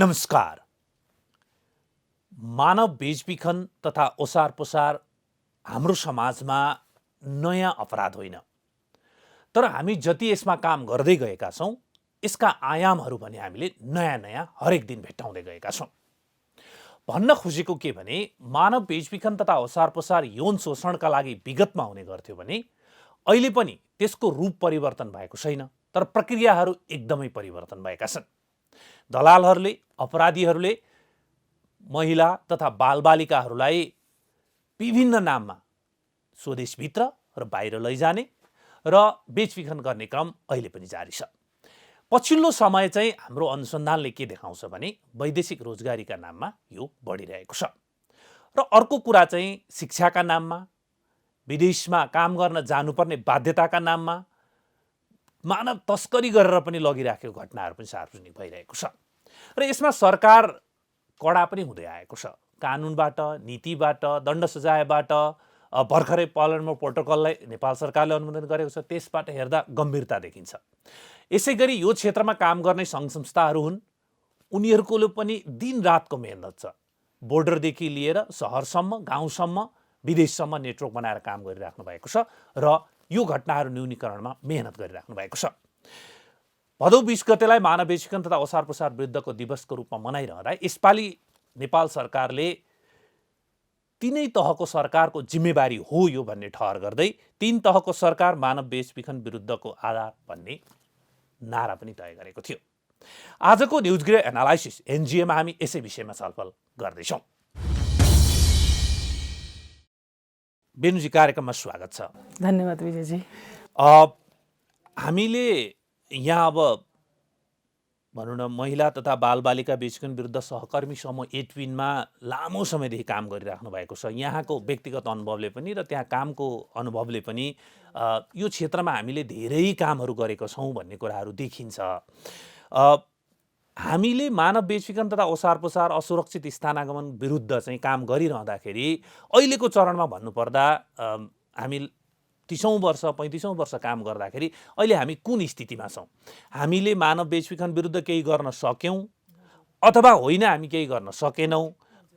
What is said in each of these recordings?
नमस्कार। मानव बेचबिखन तथा ओसार पसार हाम्रो समाजमा नयाँ अपराध होइन, तर हामी जति यसमा काम गर्दै गएका छौँ यसका आयामहरू भने हामीले नयाँ नयाँ हरेक दिन भेट्टाउँदै गएका छौँ। भन्न खोजेको के भने मानव बेचबिखन तथा ओसार पसार यौन शोषणका लागि विगतमा हुने गर्थ्यो भने अहिले पनि त्यसको रूप परिवर्तन भएको छैन, तर प्रक्रियाहरू एकदमै परिवर्तन भएका छन्। दलालहरूले, अपराधीहरूले महिला तथा बालबालिकाहरूलाई विभिन्न नाममा स्वदेशभित्र र बाहिर लैजाने र बेचबिखन गर्ने क्रम अहिले पनि जारी छ। पछिल्लो समय चाहिँ हाम्रो अनुसन्धानले के देखाउँछ भने वैदेशिक रोजगारीका नाममा यो बढिरहेको छ। र अर्को कुरा चाहिँ शिक्षाका नाममा, विदेशमा काम गर्न जानुपर्ने बाध्यताका नाममा मानव तस्करी गरेर पनि लगिराखेको घटनाहरू पनि सार्वजनिक भइरहेको छ। र यसमा सरकार कडा पनि हुँदै आएको छ। कानुनबाट, नीतिबाट, दण्ड सजायबाट, भर्खरै पार्लियामेन्ट प्रोटोकललाई नेपाल सरकारले अनुमोदन गरेको छ, त्यसबाट हेर्दा गम्भीरता देखिन्छ। यसै गरी यो क्षेत्रमा काम गर्ने सङ्घ संस्थाहरू हुन्, उनीहरूको पनि दिनरातको मेहनत छ। बोर्डरदेखि लिएर सहरसम्म, गाउँसम्म, विदेशसम्म नेटवर्क बनाएर काम गरिराख्नु भएको छ र यो घटनाहरू न्यूनीकरणमा मेहनत गरिराख्नु भएको छ। भदौ 20 गतेलाई मानव बेचबिखन तथा ओसार पसार विरुद्धको दिवसको रूपमा मनाइरहँदा यसपालि नेपाल सरकारले तीनै तहको सरकारको जिम्मेवारी हो यो भन्ने ठहर गर्दै 3 तहको सरकार मानव बेचबिखन विरुद्धको आधार भन्ने नारा पनि तय गरेको थियो। आजको न्युज ग्रे एनालाइसिस एनजिएमा हामी यसै विषयमा छलफल गर्दैछौँ। बेनुजी, कार्यक्रममा स्वागत छ। धन्यवाद विजयजी। हामीले यहाँ अब भनौँ न महिला तथा बालबालिका बेचबिखन विरुद्ध सहकर्मी समूह एटविनमा लामो समयदेखि काम गरिराख्नु भएको छ। यहाँको व्यक्तिगत अनुभवले पनि र त्यहाँ कामको अनुभवले पनि यो क्षेत्रमा हामीले धेरै कामहरू गरेका छौँ भन्ने कुराहरू देखिन्छ। हामीले मानव बेचबिखन तथा ओसार पसार, असुरक्षित स्थानागमन विरुद्ध चाहिँ काम गरिरहँदाखेरि अहिलेको चरणमा भन्नुपर्दा हामी 30औं वर्ष 35औं वर्ष काम गर्दाखेरि अहिले हामी कुन स्थितिमा छौँ? हामीले मानव बेचबिखन विरुद्ध केही गर्न सक्यौँ अथवा होइन हामी केही गर्न सकेनौँ,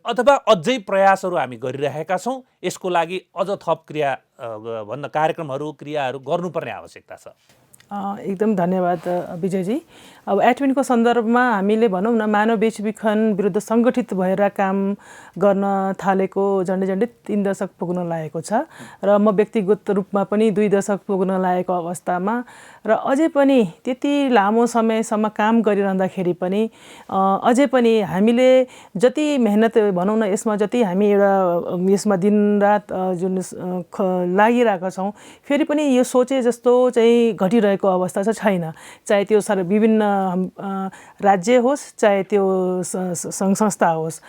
अथवा अझै प्रयासहरू हामी गरिरहेका छौँ। यसको लागि अझ थप कार्यक्रमहरू, क्रियाहरू गर्नुपर्ने आवश्यकता छ। एकदम धन्यवाद विजयजी। अब एटविनको सन्दर्भमा हामीले भनौँ न मानव बेचबिखन विरुद्ध सङ्गठित भएर काम गर्न थालेको झन्डै 3 दशक पुग्न लागेको छ र म व्यक्तिगत रूपमा पनि 2 दशक पुग्न लागेको अवस्थामा र अझै पनि त्यति लामो समयसम्म काम गरिरहँदाखेरि पनि अझै पनि हामीले जति मेहनत भनौँ न यसमा जति हामी यसमा दिनरात जुन लागिरहेका छौँ, फेरि पनि यो सोचे जस्तो चाहिँ घटिरहेको अवस्था चाहिँ छैन। चाहे त्यो विभिन्न राज्य होस्, चाहे त्यो सङ्घ संस्था होस्।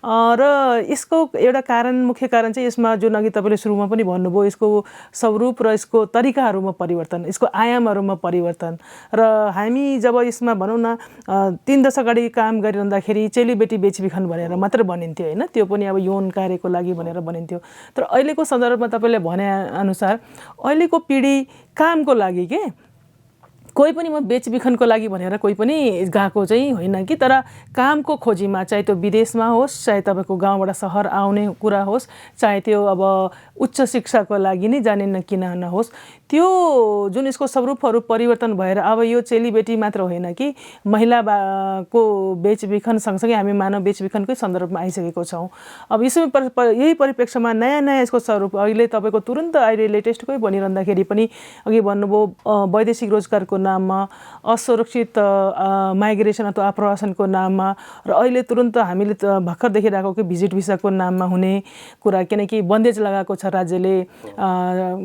र यसको एउटा मुख्य कारण चाहिँ यसमा जुन अघि तपाईँले सुरुमा पनि भन्नुभयो, यसको स्वरूप र यसको तरिकाहरूमा परिवर्तन, यसको आयामहरूमा परिवर्तन। र हामी जब यसमा भनौँ न 3 दशक अगाडि काम गरिरहँदाखेरि चेलीबेटी बेचबिखन भनेर मात्र भनिन्थ्यो होइन, त्यो पनि अब यौन कार्यको लागि भनेर भनिन्थ्यो। तर अहिलेको सन्दर्भमा तपाईँले भने अनुसार अहिलेको पिँढी कामको लागि के कोही पनि म बेचबिखनको लागि भनेर कोही पनि गएको चाहिँ होइन कि, तर कामको खोजीमा, चाहे त्यो विदेशमा होस्, चाहे तपाईँको गाउँबाट सहर आउने कुरा होस्, चाहे त्यो अब उच्च शिक्षाको लागि नै जाने किन नहोस्, त्यो जुन यसको स्वरूपहरू परिवर्तन भएर अब यो चेलीबेटी मात्र होइन कि महिलाको बेचबिखन सँगसँगै हामी मानव बेचबिखनकै सन्दर्भमा आइसकेको छौँ। अब यही परिप्रेक्ष्यमा नयाँ यसको स्वरूप अहिले तपाईँको तुरन्त अहिले लेटेस्टकै भनिरहँदाखेरि पनि अघि भन्नुभयो वैदेशिक रोजगारको नाममा, असुरक्षित माइग्रेसन अथवा आप्रवासनको नाममा, र अहिले तुरन्त हामीले भर्खर देखिरहेको कि भिजिट भिसाको नाममा हुने कुरा, किनकि बन्देज लगाएको छ राज्यले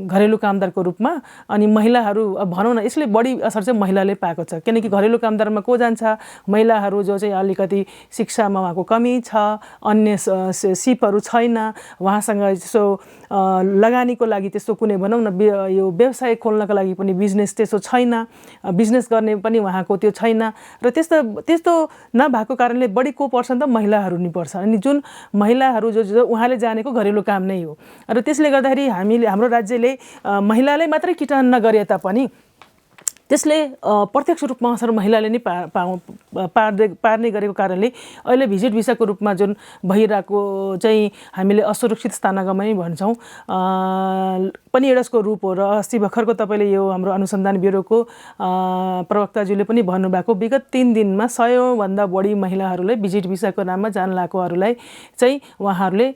घरेलु कामदारको रूपमा। अनि महिलाहरू भनौँ न यसले बढी असर चाहिँ महिलाले पाएको छ, किनकि घरेलु कामदारमा को जान्छ? महिलाहरू जो चाहिँ अलिकति शिक्षामा उहाँको कमी छ, अन्य सिपहरू छैन, उहाँसँग यसो लगानीको लागि त्यस्तो कुनै भनौँ न यो व्यवसाय खोल्नको लागि पनि बिजनेस त्यस्तो छैन, बिजनेस गर्ने पनि उहाँको त्यो छैन। र त्यस्तो नभएको कारणले बढी को पर्छ त महिलाहरू नि पर्छ। अनि जुन महिलाहरू जो उहाँले जानेको घरेलु काम नै हो। र त्यसले गर्दाखेरि हाम्रो राज्यले महिलालाई मात्रै किटान नगरे तापनि त्यसले प्रत्यक्ष रूपमा असर महिलाले नै पार्ने गरेको कारणले अहिले भिजिट भिसाको रूपमा जुन भइरहेको चाहिँ हामीले असुरक्षित स्थानागमन भन्छौँ पनि एउटाको रूप हो। र अस्ति भर्खरको तपाईँले यो हाम्रो अनुसन्धान ब्युरोको प्रवक्ताज्यूले पनि भन्नुभएको विगत 3 दिनमा 100 भन्दा बढी महिलाहरूलाई भिजिट भिसाको नाममा जान लागेकोहरूलाई चाहिँ उहाँहरूले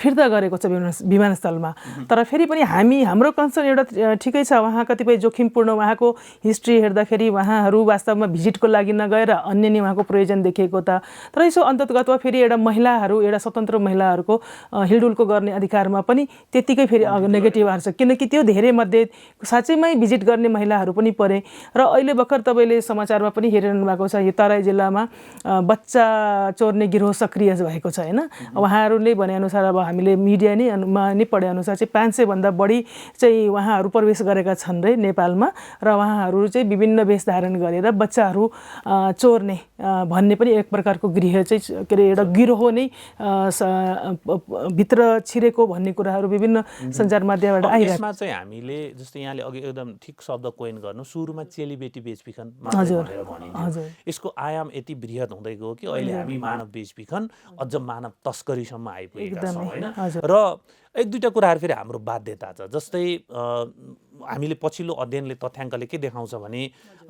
फिर्ता गरेको छ विमानस्थलमा। तर फेरि पनि हाम्रो कन्सर्न एउटा ठिकै छ, उहाँ कतिपय जोखिमपूर्ण उहाँको हिस्ट्री हेर्दाखेरि उहाँहरू वास्तवमा भिजिटको लागि नगएर अन्य नै उहाँको प्रयोजन देखिएको त। तर यसो अन्तर्गतमा फेरि एउटा स्वतन्त्र महिलाहरूको हिलडुलको गर्ने अधिकारमा पनि त्यतिकै फेरि नेगेटिभ आउँछ, किनकि त्यो धेरै मध्ये साँच्चैमै भिजिट गर्ने महिलाहरू पनि परे। र अहिले भर्खर तपाईँले समाचारमा पनि हेरिरहनु भएको छ, यो तराई जिल्लामा बच्चा चोर्ने गिरोह सक्रिय भएको छ होइन। उहाँहरूले भनेअनुसार अब हामीले मिडिया नै पढेअनुसार चाहिँ 500 भन्दा बढी चाहिँ उहाँहरू प्रवेश गरेका छन् रे नेपालमा। र उहाँहरू चाहिँ विभिन्न वेश धारण गरेर बच्चाहरू चोर्ने भन्ने पनि एक प्रकारको गृह चाहिँ के अरे एउटा गिरोह नै भित्र छिरेको भन्ने कुराहरू विभिन्न सञ्चार माध्यमबाट आइरहेको। यसमा चाहिँ हामीले जस्तै यहाँले अघि एकदम ठिक शब्द कोइन गर्नु, सुरुमा चेलीबेटी बेचबिखन भनेर भनिन्छ, यसको आयाम यति बृहत हुँदै गयो कि अहिले हामी मानव बेचबिखन अझ मानव तस्करीसम्म आइपुगेका छौँ होइन। र एक दुईवटा कुराहरू फेरि हाम्रो बाध्यता छ। जस्तै हामीले पछिल्लो अध्ययनले तथ्याङ्कले के देखाउँछ भने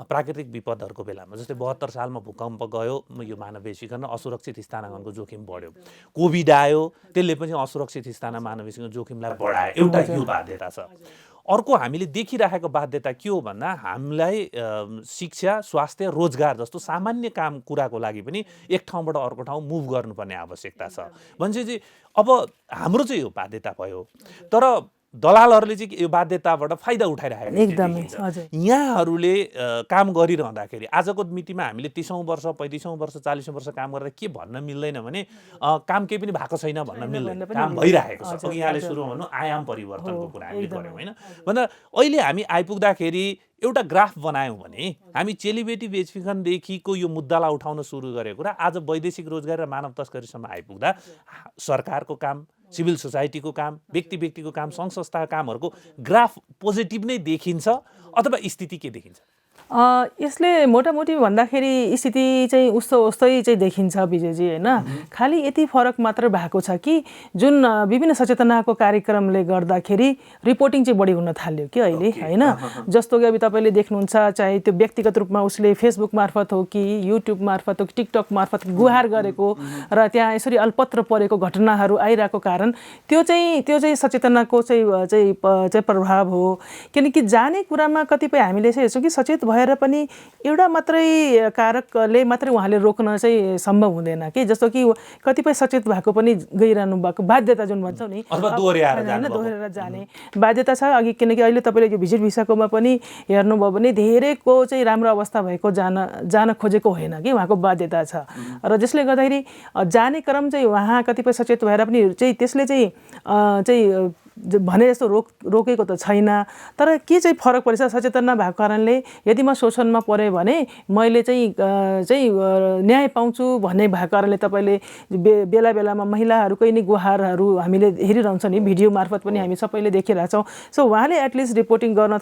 प्राकृतिक विपदहरूको बेलामा जस्तै 72 सालमा भूकम्प गयो, यो मानव बेचबिखन र असुरक्षित स्थानागमनको जोखिम बढ्यो। कोभिड आयो, त्यसले पनि असुरक्षित स्थानमा मानव बेचबिखनको जोखिमलाई बढायो। एउटा यो बाध्यता छ। अर्को हामीले देखिरहेको बाध्यता के हो भन्दा हामीलाई शिक्षा, स्वास्थ्य, रोजगार जस्तो सामान्य कुराको लागि पनि एक ठाउँबाट अर्को ठाउँ मुभ गर्नुपर्ने आवश्यकता छ। भनेपछि अब हाम्रो चाहिँ यो बाध्यता भयो, तर दलालहरूले चाहिँ यो बाध्यताबाट फाइदा उठाइरहेको एकदमै यहाँहरूले काम गरिरहँदाखेरि आजको मितिमा हामीले 30औं वर्ष, 35औं वर्ष, 40औं वर्ष काम गर्दा के भन्न मिल्दैन भने काम केही पनि भएको छैन भन्न मिल्दैन, काम भइरहेको छ। अघि यहाँले सुरु भन्नु आयाम परिवर्तनको कुरा हामीले गर्यौँ होइन। भन्दा अहिले हामी आइपुग्दाखेरि एउटा ग्राफ बनायौँ भने हामी चेलीबेटी बेचबिखनदेखिको यो मुद्दालाई उठाउन सुरु गरेको कुरा आज वैदेशिक रोजगार र मानव तस्करीसम्म आइपुग्दा सरकारको काम, सिभिल सोसाइटीको काम, व्यक्तिको काम, सङ्घ संस्थाको कामहरूको ग्राफ पोजिटिभ नै देखिन्छ अथवा स्थिति के देखिन्छ? यसले मोटामोटी भन्दाखेरि स्थिति चाहिँ उस्तै चाहिँ देखिन्छ विजयजी होइन। खालि यति फरक मात्र भएको छ कि जुन विभिन्न सचेतनाको कार्यक्रमले गर्दाखेरि रिपोर्टिङ चाहिँ बढी हुन थाल्यो कि अहिले होइन। जस्तो कि अब तपाईँले देख्नुहुन्छ, चाहे त्यो व्यक्तिगत रूपमा उसले फेसबुक मार्फत हो कि युट्युब मार्फत हो कि टिकटक मार्फत गुहार गरेको र त्यहाँ यसरी अल्पत्र परेको घटनाहरू आइरहेको कारण त्यो चाहिँ सचेतनाको चाहिँ प्रभाव हो। किनकि जाने कुरामा कतिपय हामीले चाहिँ हेर्छौँ कि सचेत भएर पनि एउटा मात्रै कारकले मात्रै उहाँले रोक्न चाहिँ सम्भव हुँदैन कि। जस्तो कि कतिपय सचेत भएको पनि गइरहनु भएको बाध्यता जुन भन्छौँ नि, दोहोऱ्याएर जाने बाध्यता छ अघि। किनकि अहिले तपाईँले यो भिजिट भिसाकोमा पनि हेर्नुभयो भने धेरैको चाहिँ राम्रो अवस्था भएको जान खोजेको होइन कि उहाँको बाध्यता छ। र जसले गर्दाखेरि जाने क्रम चाहिँ उहाँ कतिपय सचेत भएर पनि चाहिँ त्यसले चाहिँ भने जस्तो रोकेको त छैन। तर के चाहिँ फरक पर्छ, सचेतन नभएको कारणले यदि म शोषणमा परेँ भने मैले चाहिँ न्याय पाउँछु भन्ने भएको कारणले तपाईँले बेला बेलामा महिलाहरूकै नै गुहारहरू हामीले हेरिरहन्छ नि, भिडियो मार्फत पनि हामी सबैले देखिरहेछौँ। सो उहाँले एटलिस्ट रिपोर्टिङ गर्न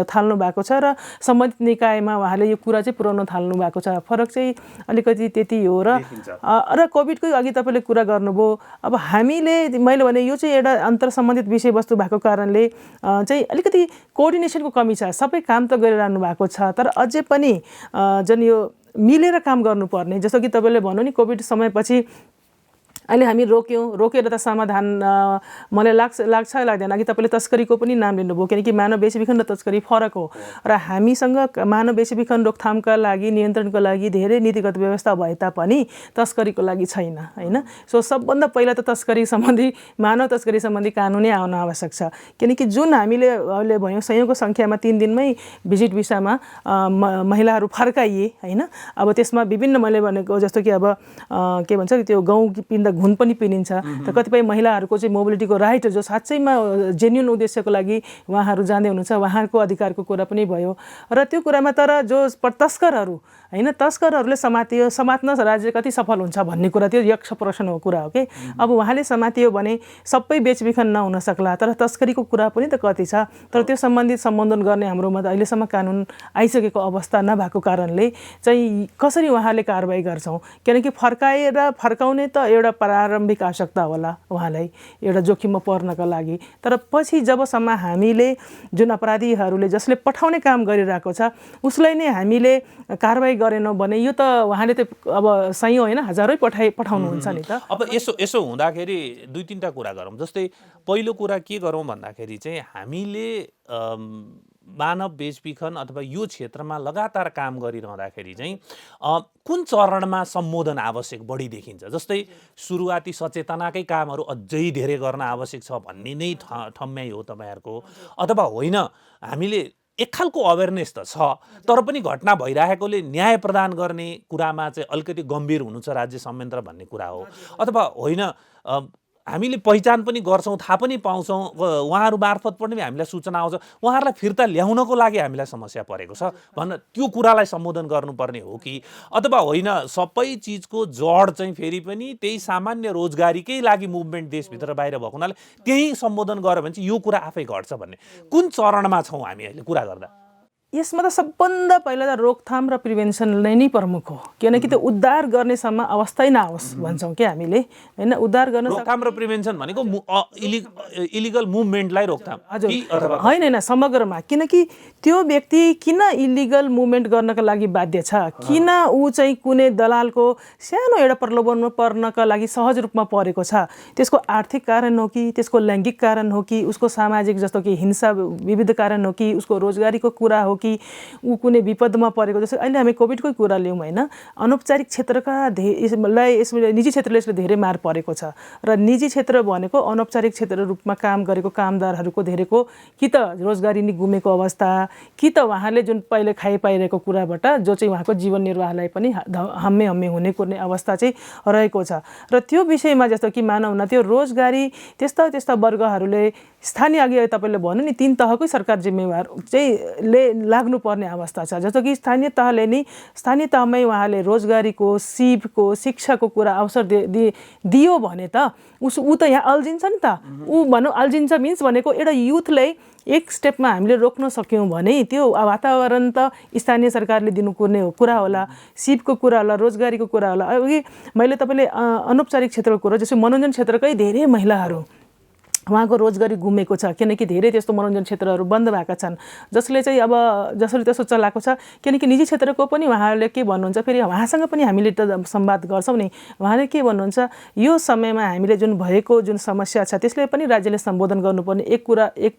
थाल्नु भएको छ र सम्बन्धित निकायमा उहाँले यो कुरा चाहिँ पुर्याउन थाल्नु भएको छ। फरक चाहिँ अलिकति त्यति हो। र कोभिडकै अघि तपाईँले कुरा गर्नुभयो, अब मैले भने यो चाहिँ एउटा अन्तर सम्बन्धित विषयवस्तु भएको कारणले चाहिँ अलिकति कोअर्डिनेसनको कमी छ। सबै काम त गरिरहनु भएको छ, तर अझै पनि जुन यो मिलेर काम गर्नुपर्ने, जस्तो कि तपाईँले भन्नु नि कोभिड समयपछि अहिले हामी रोकेर त समाधान मलाई लाग्छ लाग्दैन। अघि तपाईँले तस्करीको पनि नाम लिनुभयो, किनकि मानव बेचबिखन र तस्करी फरक हो र हामीसँग मानव बेचबिखन रोकथामका लागि, नियन्त्रणको लागि धेरै नीतिगत व्यवस्था भए तापनि तस्करीको लागि छैन होइन। सो सबभन्दा पहिला त मानव तस्करी सम्बन्धी कानुनै आउन आवश्यक छ। किनकि जुन हामीले अहिले भयौँ सयौँको सङ्ख्यामा 3 दिनमै भिजिट भिसामा महिलाहरू फर्काइए होइन। अब त्यसमा विभिन्न मैले भनेको जस्तो कि अब के भन्छ त्यो गहुँ पिण्ड घुन पनि पिनिन्छ त कतिपय महिलाहरूको चाहिँ मोबिलिटीको राइट जो साँच्चैमा जेन्युन उद्देश्यको लागि उहाँहरू जाँदै हुनुहुन्छ उहाँहरूको अधिकारको कुरा पनि भयो र त्यो कुरामा तर जो तस्करहरू हैन तस्करहरूले समात्न राज्य कति सफल हुन्छ भन्ने कुरा त्यो यक्ष प्रश्नको कुरा हो कि अब उहाँले समातियो भने सबै बेचबिखन नहुन सक्ला तर तस्करीको कुरा पनि त कति छ तर त्यो सम्बन्धित सम्बोधन गर्ने हाम्रोमा त अहिलेसम्म कानुन आइसकेको अवस्था नभएको कारणले चाहिँ कसरी उहाँले कारबाही गर्छौँ किनकि फर्काउने त एउटा प्रारम्भिक आवश्यकता होला उहाँलाई एउटा जोखिममा पर्नका लागि तर पछि जबसम्म हामीले जुन अपराधीहरूले जसले पठाउने काम गरिरहेको छ उसलाई नै हामीले कारबाही गरेनौँ भने यो त उहाँले त अब सही होइन हजारै पठाउनुहुन्छ नि त। अब यसो हुँदाखेरि दुई तीनटा कुरा गरौँ। जस्तै पहिलो कुरा के गरौँ भन्दाखेरि चाहिँ हामीले मानव बेचबिखन अथवा यो क्षेत्रमा लगातार काम गरिरहँदाखेरि चाहिँ कुन चरणमा सम्बोधन आवश्यक बढी देखिन्छ? जस्तै सुरुवाती सचेतनाकै कामहरू अझै धेरै गर्न आवश्यक छ भन्ने नै ठम्याइ हो तपाईँहरूको, अथवा होइन हामीले एक खालको अवेरनेस त छ तर पनि घटना भइरहेकोले न्याय प्रदान गर्ने कुरामा चाहिँ अलिकति गम्भीर हुनु छ राज्य संयन्त्र भन्ने कुरा हो, अथवा होइन हामीले पहिचान पनि गर्छौँ थाहा पनि पाउँछौँ उहाँहरू मार्फत पनि हामीलाई सूचना आउँछ उहाँहरूलाई फिर्ता ल्याउनको लागि हामीलाई समस्या परेको छ भन्न त्यो कुरालाई सम्बोधन गर्नुपर्ने हो कि अथवा होइन सबै चिजको जड चाहिँ फेरि पनि त्यही सामान्य रोजगारीकै लागि मुभमेन्ट देशभित्र बाहिर भएको हुनाले त्यही सम्बोधन गर्यो भने चाहिँ यो कुरा आफै घट्छ भन्ने कुन चरणमा छौँ हामी अहिले कुरा गर्दा? यसमा त सबभन्दा पहिला त रोकथाम र प्रिभेन्सन नै प्रमुख हो किनकि त्यो उद्धार गर्नेसम्म अवस्थै नआओस् भन्छौँ कि हामीले होइन। उद्धार गर्न रोकथाम र प्रिभेन्सन भनेको इलिगल मुभमेन्टलाई रोकथाम होइन समग्रमा किनकि त्यो व्यक्ति किन इलिगल मुभमेन्ट गर्नका लागि बाध्य छ किन ऊ चाहिँ कुनै दलालको सानो एउटा प्रलोभनमा पर्नका लागि सहज रूपमा परेको छ त्यसको आर्थिक कारण हो कि त्यसको लैङ्गिक कारण हो कि उसको सामाजिक जस्तो कि हिंसा विविध कारण हो कि उसको रोजगारीको कुरा हो कि ऊ कुनै विपदमा परेको जस्तो अहिले हामी कोभिडकै कुरा लियौँ होइन अनौपचारिक क्षेत्रका यसले निजी क्षेत्रले यसले धेरै मार परेको छ र निजी क्षेत्र भनेको अनौपचारिक क्षेत्र रूपमा काम गरेको कामदारहरूको धेरैको कि त रोजगारी नै गुमेको अवस्था कि त उहाँले जुन पहिले खाइ पाइरहेको कुराबाट जो चाहिँ उहाँको जीवन निर्वाहलाई पनि हम्मे हुने कुर्ने अवस्था चाहिँ रहेको छ र त्यो विषयमा जस्तो कि मानौ न त्यो रोजगारी त्यस्ता वर्गहरूले स्थानीय अघि तपाईँले भन्नु नि 3 तहकै सरकार जिम्मेवार चाहिँ लाग्नुपर्ने अवस्था छ जस्तो कि स्थानीय तहले नै स्थानीय तहमै उहाँले रोजगारीको सिपको शिक्षाको कुरा अवसर दियो भने त ऊ त यहाँ अल्झिन्छ नि त ऊ भनौँ अल्झिन्छ मिन्स भनेको एउटा युथलाई एक स्टेपमा हामीले रोक्न सक्यौँ भने त्यो वातावरण त स्थानीय सरकारले दिनुपर्ने हो कुरा होला सिपको कुरा होला रोजगारीको कुरा होला। अघि मैले तपाईँले अनौपचारिक क्षेत्रको कुरा जस्तै मनोरञ्जन क्षेत्रकै धेरै महिलाहरू उहाँको रोजगारी गुमेको छ किनकि धेरै त्यस्तो मनोरञ्जन क्षेत्रहरू बन्द भएका छन् जसले चाहिँ अब जसरी त्यसो चलाएको छ किनकि निजी क्षेत्रको पनि उहाँहरूले के भन्नुहुन्छ फेरि उहाँसँग पनि हामीले त संवाद गर्छौँ नि उहाँले के भन्नुहुन्छ यो समयमा हामीले जुन भएको जुन समस्या छ त्यसले पनि राज्यले सम्बोधन गर्नुपर्ने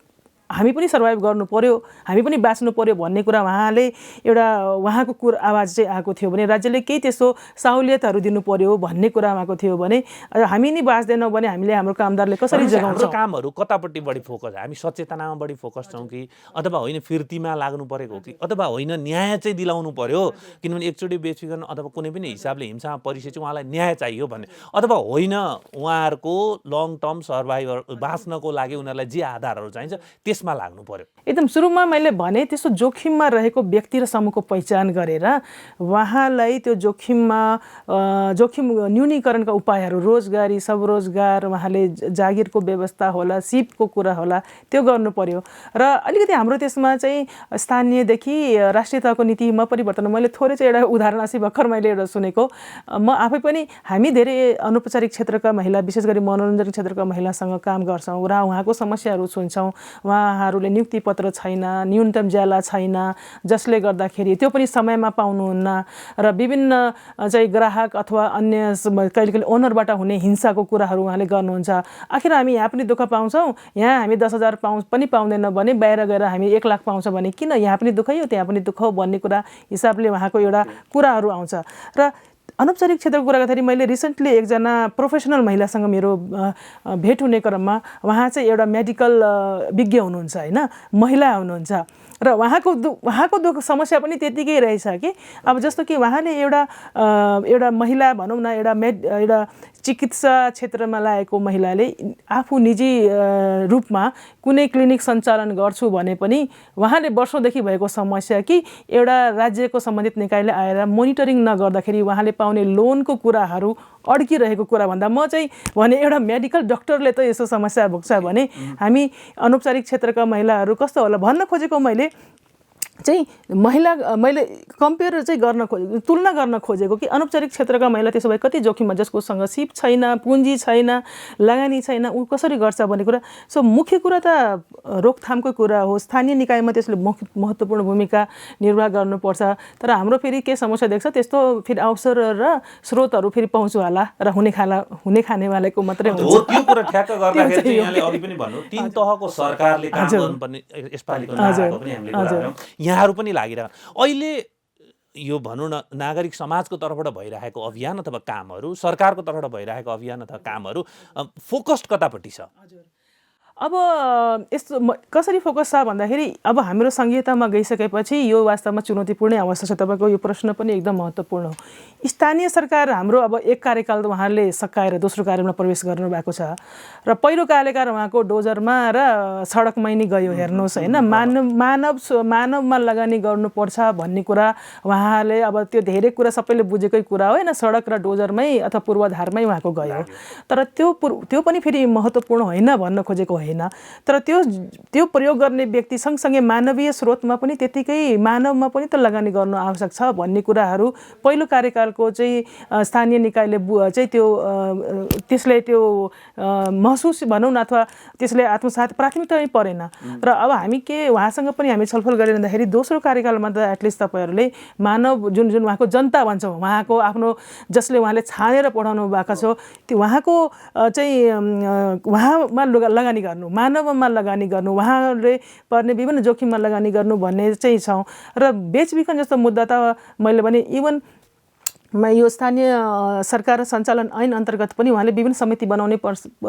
हामी पनि सर्भाइभ गर्नु पर्यो हामी पनि बाँच्नु पर्यो भन्ने कुरा उहाँले एउटा उहाँको कुरा आवाज चाहिँ आएको थियो भने राज्यले केही त्यस्तो सहुलियतहरू दिनु पर्यो भन्ने कुरा आएको थियो भने हामी नै बाँच्दैनौँ भने हामीले हाम्रो कामदारले कसरी जगाउँछौँ? कामहरू कतापट्टि बढी फोकस हामी सचेतनामा बढी फोकस छौँ कि अथवा होइन फिर्तीमा लाग्नु परेको कि अथवा होइन न्याय चाहिँ दिलाउनु पर्यो किनभने एकचोटि बेचबिखन अथवा कुनै पनि हिसाबले हिंसामा परिसकेपछि उहाँलाई न्याय चाहियो भन्ने अथवा होइन उहाँहरूको लङ टर्म सर्भाइभर बाँच्नको लागि उनीहरूलाई जे आधारहरू चाहिन्छ त्यसमा लाग्नु पर्यो? एकदम सुरुमा मैले भने त्यस्तो जोखिममा रहेको व्यक्ति र समूहको पहिचान गरेर उहाँलाई त्यो जोखिम न्यूनीकरणका उपायहरू रोजगारी स्वरोजगार उहाँले जागिरको व्यवस्था होला सिपको कुरा होला त्यो गर्नु पर्यो र अलिकति हाम्रो त्यसमा चाहिँ स्थानीयदेखि राष्ट्रिय तहको नीतिमा परिवर्तन मैले थोरै चाहिँ एउटा उदाहरण अस्ति भर्खर मैले एउटा सुनेको म आफै पनि हामी धेरै अनौपचारिक क्षेत्रका महिला विशेष गरी मनोरञ्जन क्षेत्रका महिलासँग काम गर्छौँ र उहाँको समस्याहरू सुन्छौँ उहाँहरूले नियुक्ति पत्र छैन न्यूनतम ज्याला छैन जसले गर्दाखेरि त्यो पनि समयमा पाउनुहुन्न र विभिन्न चाहिँ ग्राहक अथवा अन्य कहिले कहिले ओनरबाट हुने हिंसाको कुराहरू उहाँले गर्नुहुन्छ। आखिर हामी यहाँ पनि दुःख पाउँछौँ यहाँ हामी 10,000 पनि पाउँदैन भने बाहिर गएर हामी 1 लाख पाउँछ भने किन यहाँ पनि दुःखै हो त्यहाँ पनि दुःख हो भन्ने कुरा हिसाबले उहाँको एउटा कुराहरू आउँछ। र अनौपचारिक क्षेत्रको कुरा गर्दाखेरि मैले रिसेन्टली एकजना प्रोफेसनल महिलासँग मेरो भेट हुने क्रममा उहाँ चाहिँ एउटा मेडिकल विज्ञ हुनुहुन्छ होइन महिला हुनुहुन्छ र उहाँको दुःख समस्या पनि त्यतिकै रहेछ कि अब जस्तो कि उहाँले एउटा महिला भनौँ न एउटा चिकित्सा क्षेत्रमा लागेको महिलाले आफू निजी रूपमा कुनै क्लिनिक सञ्चालन गर्छु भने पनि उहाँले वर्षौँदेखि भएको समस्या कि एउटा राज्यको सम्बन्धित निकायले आएर मोनिटरिङ नगर्दाखेरि उहाँले पाउने लोनको कुराहरू अड्किरहेको कुरा भन्दा म चाहिँ भने एउटा मेडिकल डक्टरले त यसो समस्या भोग्छ भने हामी अनौपचारिक क्षेत्रका महिलाहरू कस्तो होला भन्न खोजेको मैले मैले कम्पेयर चाहिँ तुलना गर्न खोजेको कि अनौपचारिक क्षेत्रका महिला त्यसो भए कति जोखिममा जसकोसँग सिप छैन, पुँजी छैन, लगानी छैन, ऊ कसरी गर्छ भन्ने कुरा। सो मुख्य कुरा त रोकथामको कुरा हो। स्थानीय निकायमा त्यसले महत्त्वपूर्ण भूमिका निर्वाह गर्नुपर्छ। तर हाम्रो फेरि के समस्या देख्छ त्यस्तो फेरि अवसर र स्रोतहरू फेरि पाउँछुवाला र हुने खानेवालाको मात्रै हुन्छ। हो, त्यो कुरा ठ्याक्क गर्दाखेरि चाहिँ यहाँले अघि पनि भन्नु 3 तहको सरकारले काम गर्नुपर्ने यसपालिको नाराको पनि हामीले कुरा गर्यौं। यहाँहरू पनि लागिरह अहिले यो भनौँ न नागरिक समाजको तर्फबाट भइरहेको अभियान अथवा कामहरू, सरकारको तर्फबाट भइरहेको अभियान अथवा कामहरू फोकस्ड कतापट्टि छ? अब यस्तो कसरी फोकस छ भन्दाखेरि अब हाम्रो संघीयतामा गइसकेपछि यो वास्तवमा चुनौतीपूर्ण अवस्था छ। तपाईँको यो प्रश्न पनि एकदम महत्त्वपूर्ण हो। स्थानीय सरकार हाम्रो अब एक कार्यकाल त उहाँले सकाएर दोस्रो कार्यकालमा प्रवेश गर्नुभएको छ र पहिलो कार्यकाल उहाँको डोजरमा र सडकमै नै गयो। हेर्नुहोस् होइन, मानवमा लगानी गर्नुपर्छ भन्ने कुरा उहाँले अब त्यो धेरै कुरा सबैले बुझेकै कुरा हो होइन, सडक र डोजरमै अथवा पूर्वाधारमै उहाँको गयो। तर त्यो पनि फेरि महत्त्वपूर्ण होइन भन्न खोजेको होइन। तर त्यो प्रयोग गर्ने व्यक्ति सँगसँगै मानवीय स्रोतमा पनि त्यतिकै मानवमा पनि त लगानी गर्नु आवश्यक छ भन्ने कुराहरू पहिलो कार्यकालको चाहिँ स्थानीय निकायले चाहिँ त्यसले त्यो महसुस भनौँ न अथवा त्यसले आत्मसात प्राथमिकतामै परेन। र अब हामी उहाँसँग पनि हामी छलफल गरिरहँदाखेरि दोस्रो कार्यकालमा त एटलिस्ट तपाईँहरूले मानव जुन उहाँको जनता भन्छौँ, उहाँको आफ्नो जसले उहाँले छानेर पठाउनु भएको छ त्यो उहाँको चाहिँ उहाँमा लगानी गर्नु, मानवमा लगानी गर्नु, उहाँले पर्ने विभिन्न जोखिममा लगानी गर्नु भन्ने चाहिँ छौँ। र बेचबिखन जस्तो मुद्दा त मैले भने इभन यो स्थानीय सरकार सञ्चालन ऐन अन्तर्गत पनि उहाँले विभिन्न समिति बनाउनै